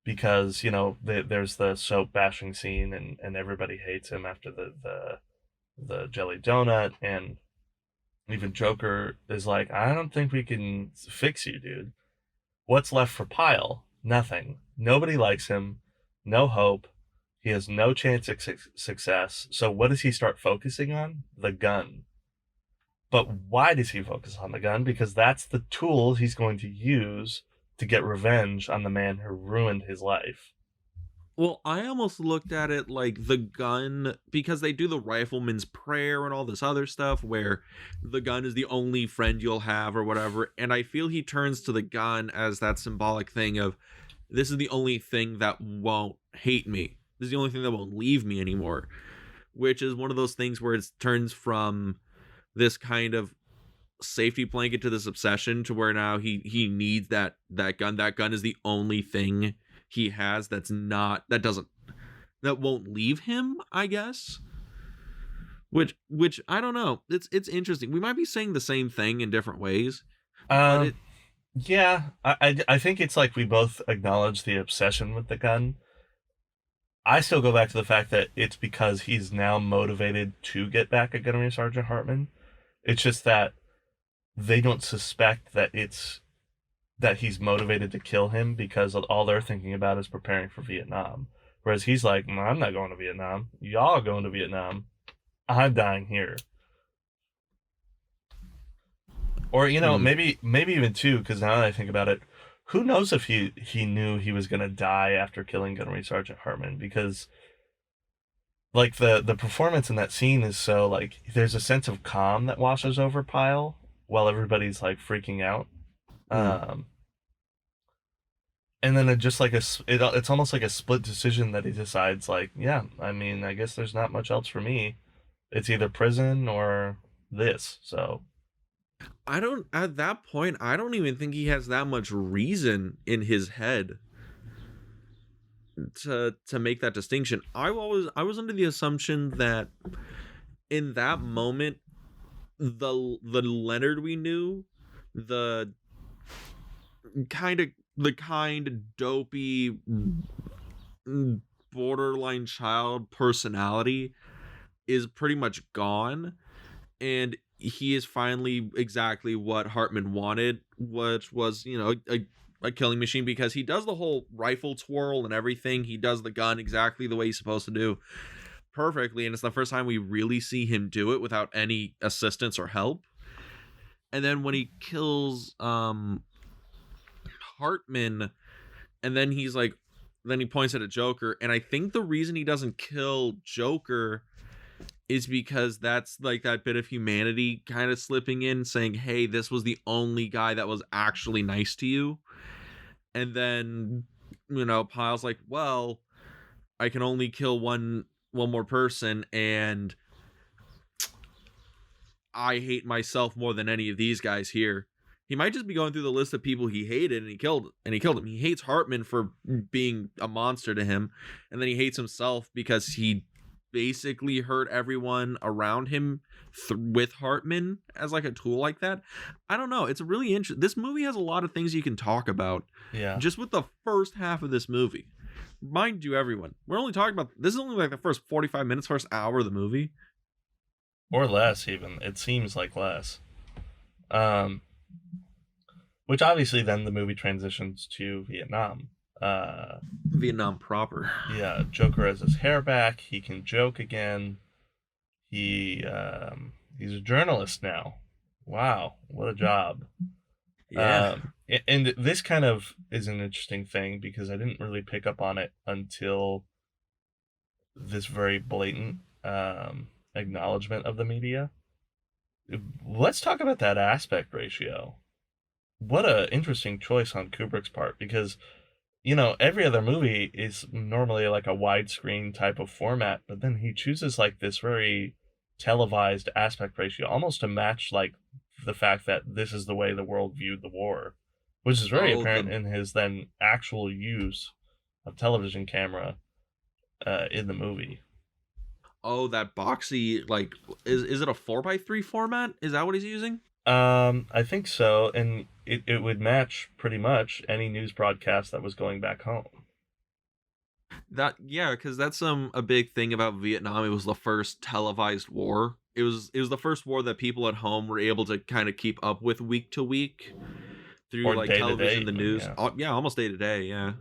C: because there's the soap bashing scene and everybody hates him after the jelly donut, and even Joker is like, I don't think we can fix you, dude. What's left for Pyle? Nothing. Nobody likes him. No hope. He has no chance of success. So what does he start focusing on? The gun. But why does he focus on the gun? Because that's the tool he's going to use to get revenge on the man who ruined his life.
B: Well, I almost looked at it like the gun, because they do the rifleman's prayer and all this other stuff where the gun is the only friend you'll have or whatever. And I feel he turns to the gun as that symbolic thing of, this is the only thing that won't hate me. This is the only thing that won't leave me anymore. Which is one of those things where it turns from this kind of safety blanket to this obsession to where now he needs that gun. That gun is the only thing he has that won't leave him, I guess. Which I don't know. It's interesting. We might be saying the same thing in different ways.
C: Yeah, I think it's like we both acknowledge the obsession with the gun. I still go back to the fact that it's because he's now motivated to get back at Gunnery Sergeant Hartman. It's just that they don't suspect that he's motivated to kill him, because all they're thinking about is preparing for Vietnam. Whereas he's like, I'm not going to Vietnam. Y'all are going to Vietnam. I'm dying here. Or, maybe even two, because now that I think about it, who knows if he knew he was going to die after killing Gunnery Sergeant Hartman, because like the performance in that scene is so like, there's a sense of calm that washes over Pyle while everybody's like freaking out. And then it just like it's almost like a split decision that he decides like, yeah, I mean, I guess there's not much else for me. It's either prison or this. So
B: at that point, I don't even think he has that much reason in his head to make that distinction. I was under the assumption that in that moment, the Leonard we knew, the kind dopey borderline child personality is pretty much gone, and he is finally exactly what Hartman wanted, which was a killing machine, because he does the whole rifle twirl and everything. He does the gun exactly the way he's supposed to do perfectly, and it's the first time we really see him do it without any assistance or help. And then when he kills Hartman, and then he's like, then he points at Joker, and I think the reason he doesn't kill Joker is because that's like that bit of humanity kind of slipping in, saying, hey, this was the only guy that was actually nice to you. And then Pyle's like, well, I can only kill one more person, and I hate myself more than any of these guys here. He might just be going through the list of people he hated, and he killed him. He hates Hartman for being a monster to him, and then he hates himself because he basically hurt everyone around him with Hartman as like a tool like that. I don't know. It's a really interesting. This movie has a lot of things you can talk about.
C: Yeah.
B: Just with the first half of this movie. Mind you, everyone, we're only talking about, this is only like the first 45 minutes, first hour of the movie.
C: Or less, even. It seems like less. Which obviously then the movie transitions to Vietnam.
B: Vietnam proper.
C: Yeah, Joker has his hair back. He can joke again. He's a journalist now. Wow, what a job.
B: Yeah.
C: And this kind of is an interesting thing because I didn't really pick up on it until this very blatant acknowledgement of the media. Let's talk about that aspect ratio. What a interesting choice on Kubrick's part because every other movie is normally like a widescreen type of format, but then he chooses like this very televised aspect ratio, almost to match like the fact that this is the way the world viewed the war, which is very apparent in his then actual use of television camera in the movie.
B: Oh, that boxy, like, is it a 4:3 format? Is that what he's using?
C: I think so, and it would match pretty much any news broadcast that was going back home.
B: Because that's a big thing about Vietnam. It was the first televised war. It was the first war that people at home were able to kind of keep up with week to week through
C: Or
B: like
C: day to
B: television,
C: day,
B: the news.
C: yeah.
B: Yeah, almost day to day. Yeah.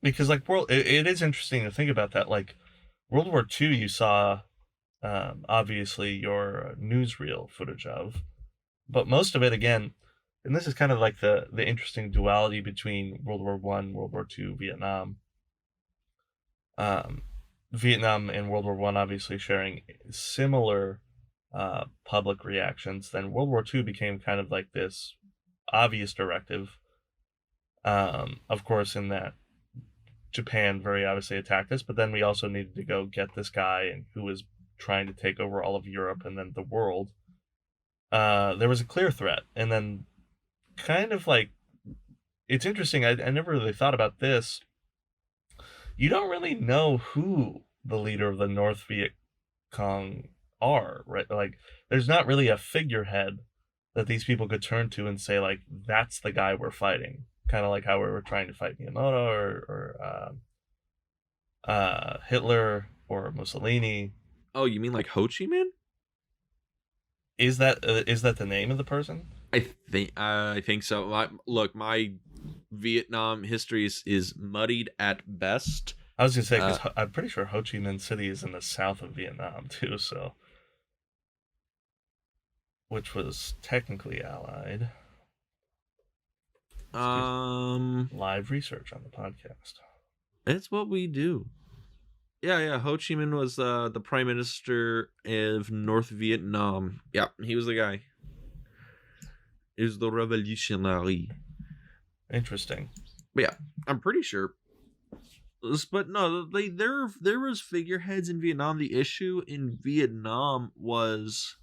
C: Because like it is interesting to think about that. Like World War II, you saw obviously your newsreel footage of, but most of it again, and this is kind of like the interesting duality between World War One, World War II, Vietnam. Vietnam and World War One obviously sharing similar public reactions. Then World War II became kind of like this obvious directive. Of course, in that Japan very obviously attacked us, but then we also needed to go get this guy and who was trying to take over all of Europe and then the world. There was a clear threat, and then kind of like it's interesting. I never really thought about this. You don't really know who the leader of the North Viet Cong are, right? Like, there's not really a figurehead that these people could turn to and say, like, that's the guy we're fighting. Kind of like how we were trying to fight Miyamoto or Hitler or Mussolini.
B: Oh, you mean like Ho Chi Minh?
C: Is that the name of the person?
B: I think so. My Vietnam history is muddied at best.
C: I was gonna say because I'm pretty sure Ho Chi Minh City is in the south of Vietnam too, so which was technically Allied. Live research on the podcast.
B: It's what we do. Yeah. Ho Chi Minh was the prime minister of North Vietnam. Yeah, he was the guy. He was the revolutionary.
C: Interesting.
B: But yeah, I'm pretty sure. But no, there was figureheads in Vietnam. The issue in Vietnam was,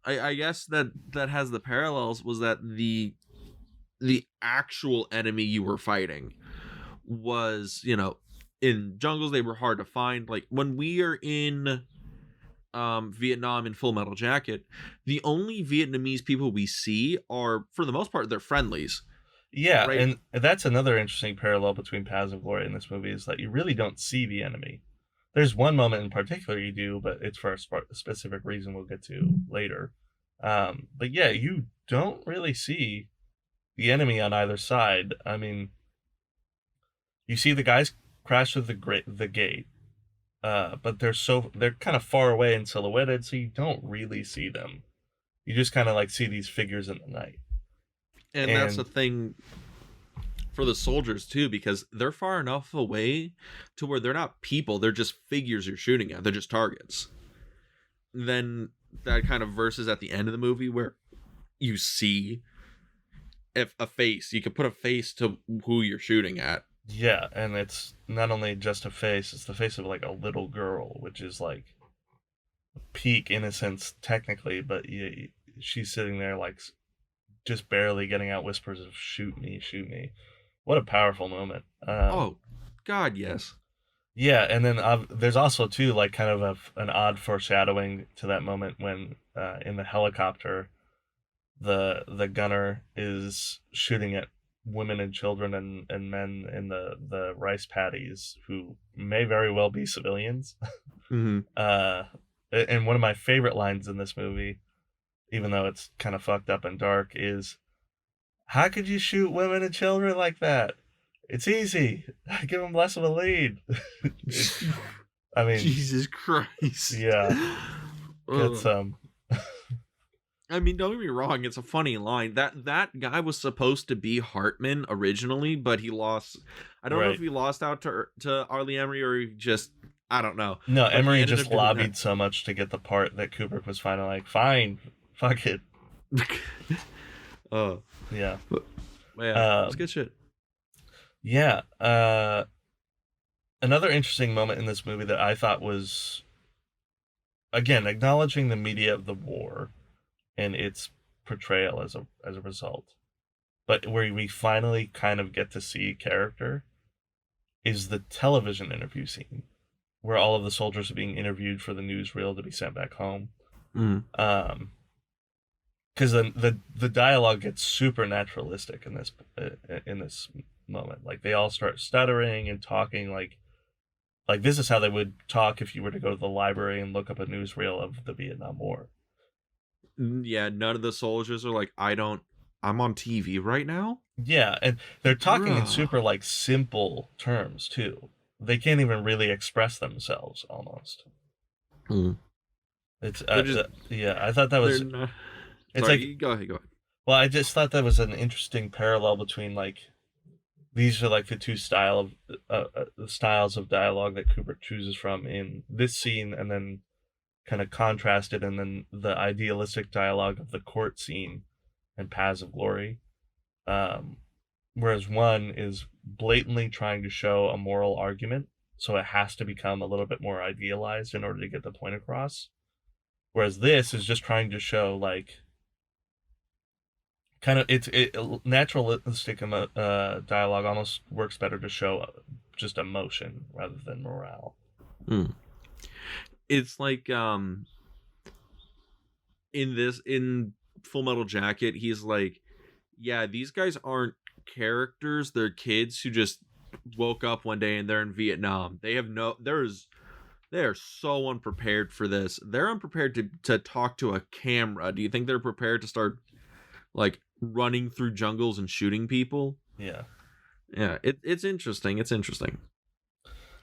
B: I guess that has the parallels, was that the actual enemy you were fighting was, in jungles. They were hard to find. Like when we are in Vietnam in Full Metal Jacket, the only Vietnamese people we see are, for the most part, they're friendlies.
C: Yeah,
B: right?
C: And that's another interesting parallel between Paths of Glory and this movie is that you really don't see the enemy. There's one moment in particular you do, but it's for a specific reason we'll get to later. But yeah, you don't really see the enemy on either side. I mean, you see the guys crash through the gate, but they're kind of far away and silhouetted, so you don't really see them. You just kind of like see these figures in the night.
B: And that's the thing for the soldiers too, because they're far enough away to where they're not people, they're just figures you're shooting at, they're just targets. Then that kind of versus at the end of the movie where you see if a face, you can put a face to who you're shooting at.
C: Yeah, and it's not only just a face, it's the face of like a little girl, which is like peak innocence technically, but she's sitting there like just barely getting out whispers of shoot me, shoot me. What a powerful moment.
B: Oh god, yes.
C: Yeah, and then there's also too like kind of an odd foreshadowing to that moment when in the helicopter the gunner is shooting at women and children and men in the rice paddies who may very well be civilians.
B: Mm-hmm.
C: And one of my favorite lines in this movie, even though it's kind of fucked up and dark, is how could you shoot women and children like that? It's easy. Give them less of a lead. I mean,
B: Jesus Christ.
C: yeah. It's
B: I mean, don't get me wrong, it's a funny line. That guy was supposed to be Hartman originally, but he lost. I don't know if he lost out to Arlie Emery or he just, I don't know.
C: No,
B: But
C: Emery just lobbied so much to get the part that Kubrick was finally like, fine, fuck it.
B: Oh.
C: Yeah.
B: But yeah, it's good shit.
C: Yeah. Another interesting moment in this movie that I thought was, again, acknowledging the media of the war and its portrayal as a result, but where we finally kind of get to see character is the television interview scene where all of the soldiers are being interviewed for the newsreel to be sent back home. Because the dialogue gets super naturalistic in this moment. Like they all start stuttering and talking like this is how they would talk if you were to go to the library and look up a newsreel of the Vietnam War.
B: Yeah, none of the soldiers are like, I'm on TV right now?
C: Yeah, and they're talking in super like simple terms too. They can't even really express themselves almost. It's yeah, I thought that was it's
B: sorry,
C: like
B: go ahead.
C: Well, I just thought that was an interesting parallel between like these are like the two styles of dialogue that Kubrick chooses from in this scene, and then kind of contrasted, and then the idealistic dialogue of the court scene and Paths of Glory. Whereas one is blatantly trying to show a moral argument, so it has to become a little bit more idealized in order to get the point across. Whereas this is just trying to show like kind of naturalistic dialogue almost works better to show just emotion rather than morale.
B: It's like in Full Metal Jacket, he's like, yeah, these guys aren't characters, they're kids who just woke up one day and they're in Vietnam. They are so unprepared for this. They're unprepared to talk to a camera. Do you think they're prepared to start like running through jungles and shooting people?
C: Yeah.
B: It's interesting.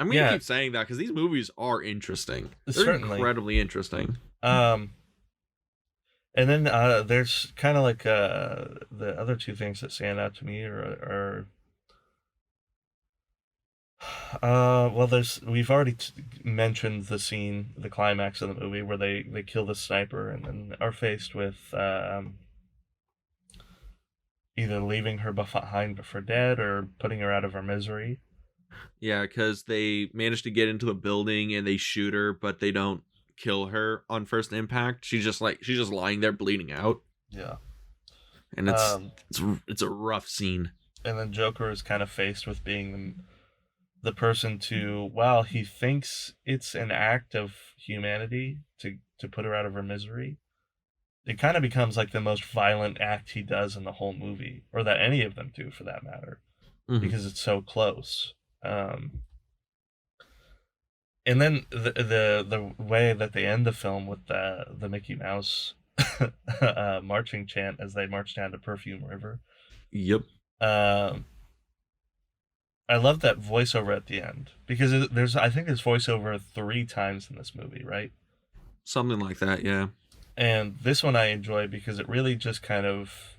B: I'm gonna keep saying that because these movies are interesting. They're incredibly interesting.
C: And then there's kind of like the other two things that stand out to me are we've already mentioned the scene, the climax of the movie where they kill the sniper and then are faced with either leaving her behind for dead or putting her out of her misery.
B: Yeah, because they manage to get into the building and they shoot her, but they don't kill her on first impact. She's just lying there bleeding out.
C: Yeah,
B: and it's a rough scene.
C: And then Joker is kind of faced with being the person while he thinks it's an act of humanity to put her out of her misery, it kind of becomes like the most violent act he does in the whole movie, or that any of them do for that matter, because it's so close. And then the way that they end the film with the Mickey Mouse marching chant as they march down to Perfume River.
B: Yep.
C: I love that voiceover at the end because I think there's voiceover 3 times in this movie, right?
B: Something like that, yeah.
C: And this one I enjoy because it really just kind of,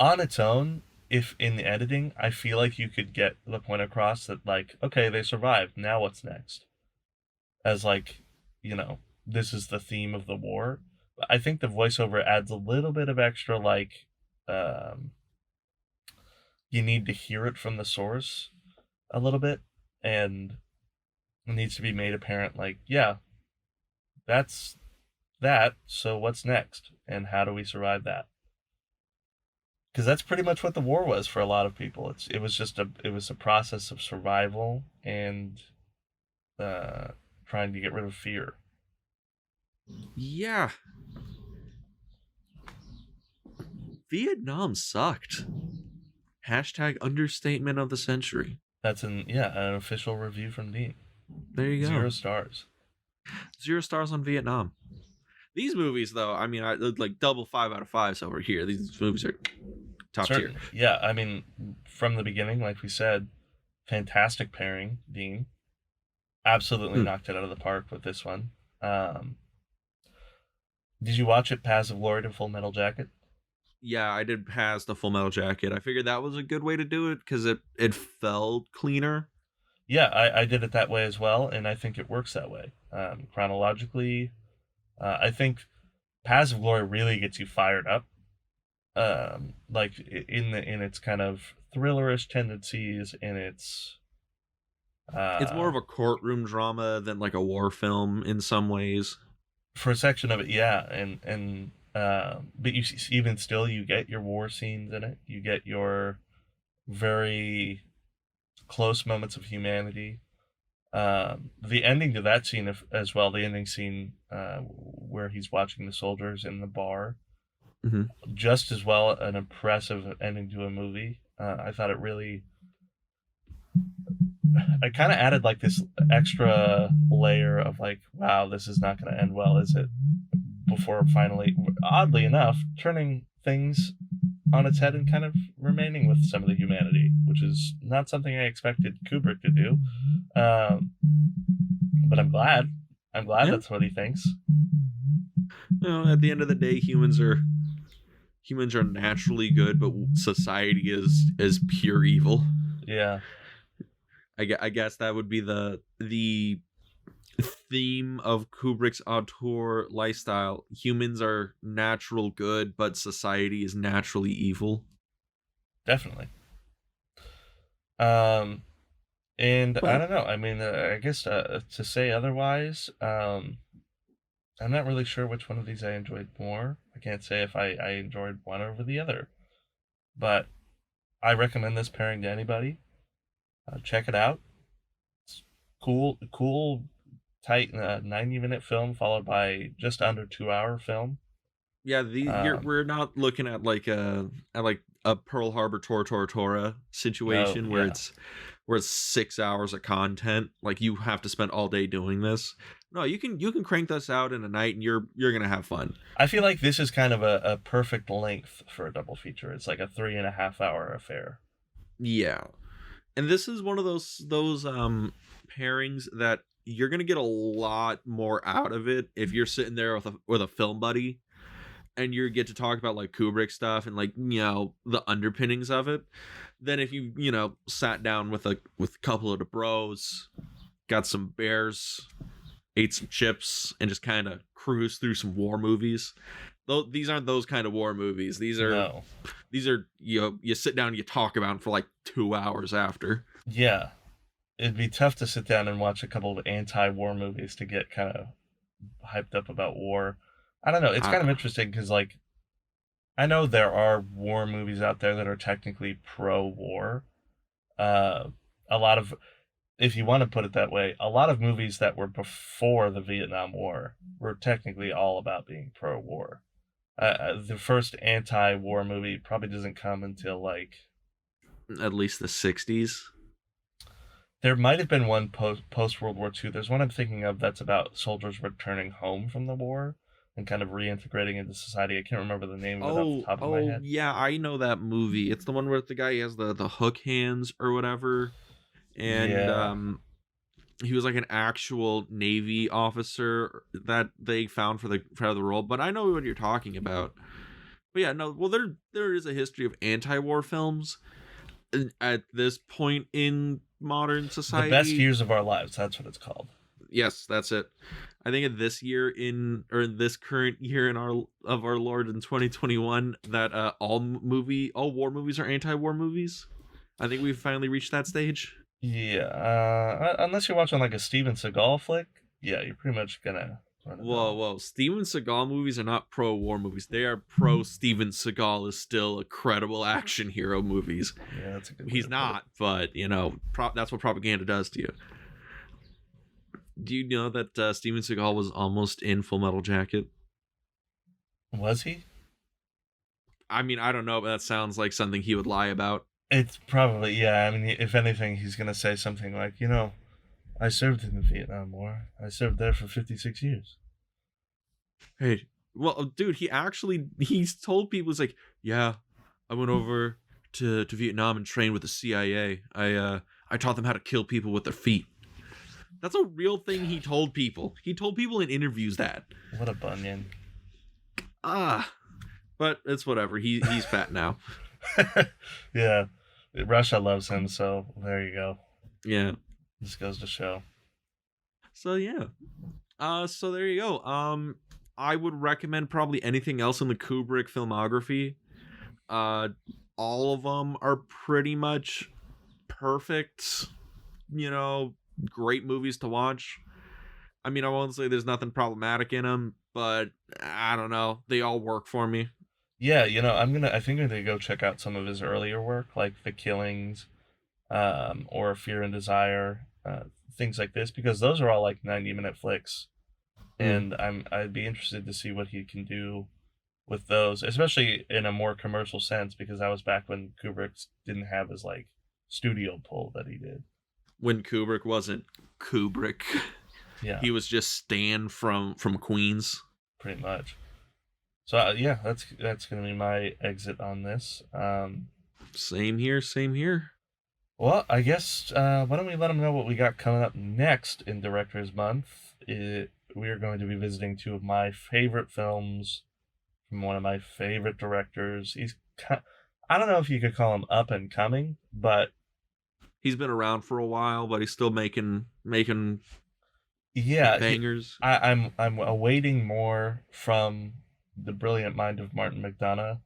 C: on its own, if in the editing, I feel like you could get the point across that, like, okay, they survived, now what's next? As, like, this is the theme of the war. But I think the voiceover adds a little bit of extra, like, you need to hear it from the source a little bit, and it needs to be made apparent, like, yeah, that's that, so what's next? And how do we survive that? Because that's pretty much what the war was for a lot of people. It was a process of survival and trying to get rid of fear.
B: Yeah. Vietnam sucked. #understatement of the century.
C: That's an official review from Dean.
B: There you go.
C: 0 stars.
B: 0 stars on Vietnam. These movies, though, I mean, I like double 5 out of 5s over here. These movies are top tier.
C: Certainly. Yeah, I mean, from the beginning, like we said, fantastic pairing, Dean. Absolutely knocked it out of the park with this one. Did you watch it, Paths of Glory to Full Metal Jacket?
B: Yeah, I did pass the Full Metal Jacket. I figured that was a good way to do it because it felt cleaner.
C: Yeah, I did it that way as well, and I think it works that way. Chronologically, I think Paths of Glory really gets you fired up. Like in its kind of thrillerish tendencies, and it's
B: more of a courtroom drama than like a war film in some ways.
C: for a section of it, yeah, but you even still you get your war scenes in it. You get your very close moments of humanity. The ending to that scene as well, the ending scene where he's watching the soldiers in the bar, just as well an impressive ending to a movie. I thought it really, I kind of added like this extra layer of like, wow, this is not going to end well, is it? Before finally, oddly enough, turning things on its head and kind of remaining with some of the humanity, which is not something I expected Kubrick to do. But I'm glad. That's what he thinks.
B: At the end of the day, humans are naturally good, but society is pure evil.
C: Yeah.
B: I guess that would be the theme of Kubrick's auteur lifestyle. Humans are natural good, but society is naturally evil.
C: Definitely. And I don't know. I mean, I guess to say otherwise, I'm not really sure which one of these I enjoyed more. I can't say if I enjoyed one over the other. But I recommend this pairing to anybody. Check it out. It's cool, tight 90-minute film followed by just under 2-hour film.
B: Yeah, we're not looking at like a Pearl Harbor Tora situation where it's 6 hours of content. Like you have to spend all day doing this. No, you can crank this out in a night and you're gonna have fun.
C: I feel like this is kind of a perfect length for a double feature. It's like a 3.5-hour affair.
B: Yeah. And this is one of those pairings that you're gonna get a lot more out of it if you're sitting there with a film buddy, and you get to talk about like Kubrick stuff and like the underpinnings of it. Than if you sat down with a couple of the bros, got some beers, ate some chips, and just kind of cruise through some war movies. Though these aren't those kind of war movies. These are you sit down and you talk about them for like 2 hours after.
C: Yeah, it'd be tough to sit down and watch a couple of anti-war movies to get kind of hyped up about war. I don't know. It's kind of interesting because like I know there are war movies out there that are technically pro-war. A lot of, if you want to put it that way, a lot of movies that were before the Vietnam War were technically all about being pro-war. The first anti-war movie probably doesn't come until like
B: at least the 60s.
C: There might have been one post World War II. There's one I'm thinking of that's about soldiers returning home from the war and kind of reintegrating into society. I can't remember the name of it off the top of my head.
B: Yeah, I know that movie. It's the one where the guy has the hook hands or whatever. And he was like an actual Navy officer that they found for the role. But I know what you're talking about. But yeah, no, well, there is a history of anti-war films at this point in modern society.
C: The Best Years of Our Lives, that's what it's called.
B: Yes, that's it. I think in this current year of our Lord in 2021 that all war movies are anti-war movies. I think we've finally reached that stage.
C: Yeah, unless you're watching like a Steven Seagal flick, yeah, you're pretty much gonna.
B: Whoa! Steven Seagal movies are not pro-war movies. They are pro-Steven Seagal is still a credible action hero movies.
C: Yeah, that's a good.
B: He's not, but that's what propaganda does to you. Do you know that Steven Seagal was almost in Full Metal Jacket?
C: Was he?
B: I mean, I don't know, but that sounds like something he would lie about.
C: It's probably, yeah. I mean, if anything, he's going to say something like, I served in the Vietnam War. I served there for 56 years.
B: Hey, well, dude, he's told people, he's like, yeah, I went over to Vietnam and trained with the CIA. I taught them how to kill people with their feet. That's a real thing he told people. He told people in interviews that.
C: What a bunion.
B: But it's whatever. He's fat now.
C: Yeah. Russia loves him, so there you go.
B: Yeah.
C: This goes to show.
B: So yeah. So there you go. I would recommend probably anything else in the Kubrick filmography. All of them are pretty much perfect, great movies to watch. I mean, I won't say there's nothing problematic in them, but I don't know. They all work for me.
C: Yeah, I think I'm gonna go check out some of his earlier work, like The Killings, or Fear and Desire, things like this, because those are all like 90-minute flicks, and I'd be interested to see what he can do with those, especially in a more commercial sense, because that was back when Kubrick didn't have his like studio pull that he did.
B: When Kubrick wasn't Kubrick.
C: Yeah.
B: He was just Stan from Queens.
C: Pretty much. So yeah, that's gonna be my exit on this.
B: Same here.
C: Well, I guess why don't we let them know what we got coming up next in Directors Month? We are going to be visiting two of my favorite films from one of my favorite directors. I don't know if you could call him up and coming, but
B: he's been around for a while, but he's still making bangers.
C: I'm awaiting more from the brilliant mind of Martin McDonagh,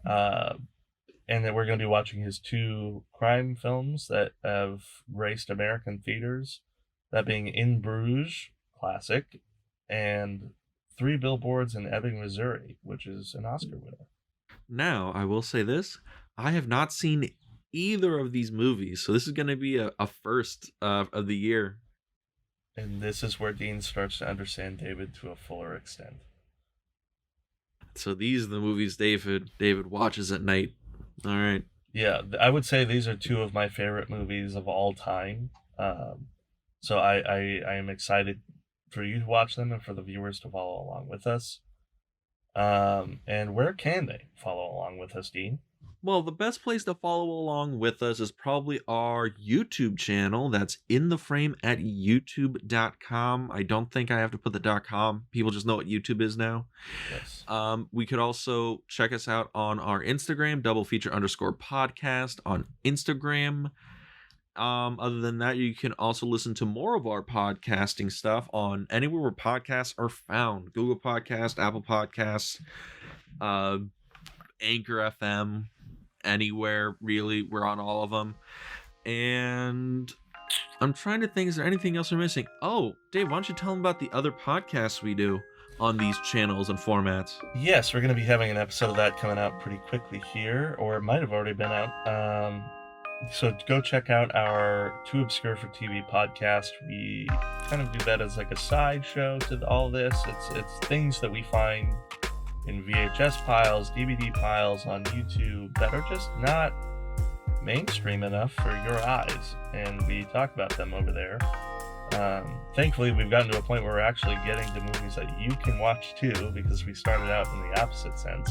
C: and that we're going to be watching his two crime films that have graced American theaters, that being In Bruges, classic, and Three Billboards in Ebbing, Missouri, which is an Oscar winner.
B: Now, I will say this. I have not seen either of these movies, so this is going to be a first of the year.
C: And this is where Dean starts to understand David to a fuller extent.
B: So these are the movies David watches at night. All right.
C: Yeah, I would say these are two of my favorite movies of all time. So I am excited for you to watch them and for the viewers to follow along with us. And where can they follow along with us, Dean?
B: Well, the best place to follow along with us is probably our YouTube channel. That's In the Frame at youtube.com. I don't think I have to put the .com. People just know what YouTube is now.
C: Yes.
B: We could also check us out on our Instagram, _podcast on Instagram. Other than that, you can also listen to more of our podcasting stuff on anywhere where podcasts are found. Google Podcast, Apple Podcasts, Anchor FM. Anywhere really, we're on all of them. And I'm trying to think, is there anything else we're missing? Oh, Dave, why don't you tell them about the other podcasts we do on these channels and formats?
C: Yes, we're going to be having an episode of that coming out pretty quickly here, or it might have already been out. So go check out our Too Obscure for TV podcast. We kind of do that as like a side show to all this. It's things that we find in VHS piles, DVD piles on YouTube that are just not mainstream enough for your eyes, and we talk about them over there. Thankfully, we've gotten to a point where we're actually getting to movies that you can watch too, because we started out in the opposite sense.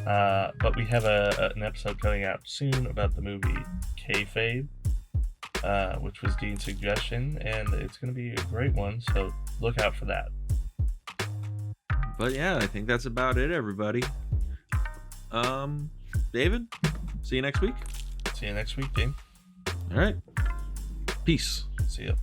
C: But we have an episode coming out soon about the movie Kayfabe, which was Dean's suggestion, and it's going to be a great one, so look out for that.
B: But yeah, I think that's about it, everybody. David, see you next week.
C: See you next week, Dean.
B: All right. Peace.
C: See ya.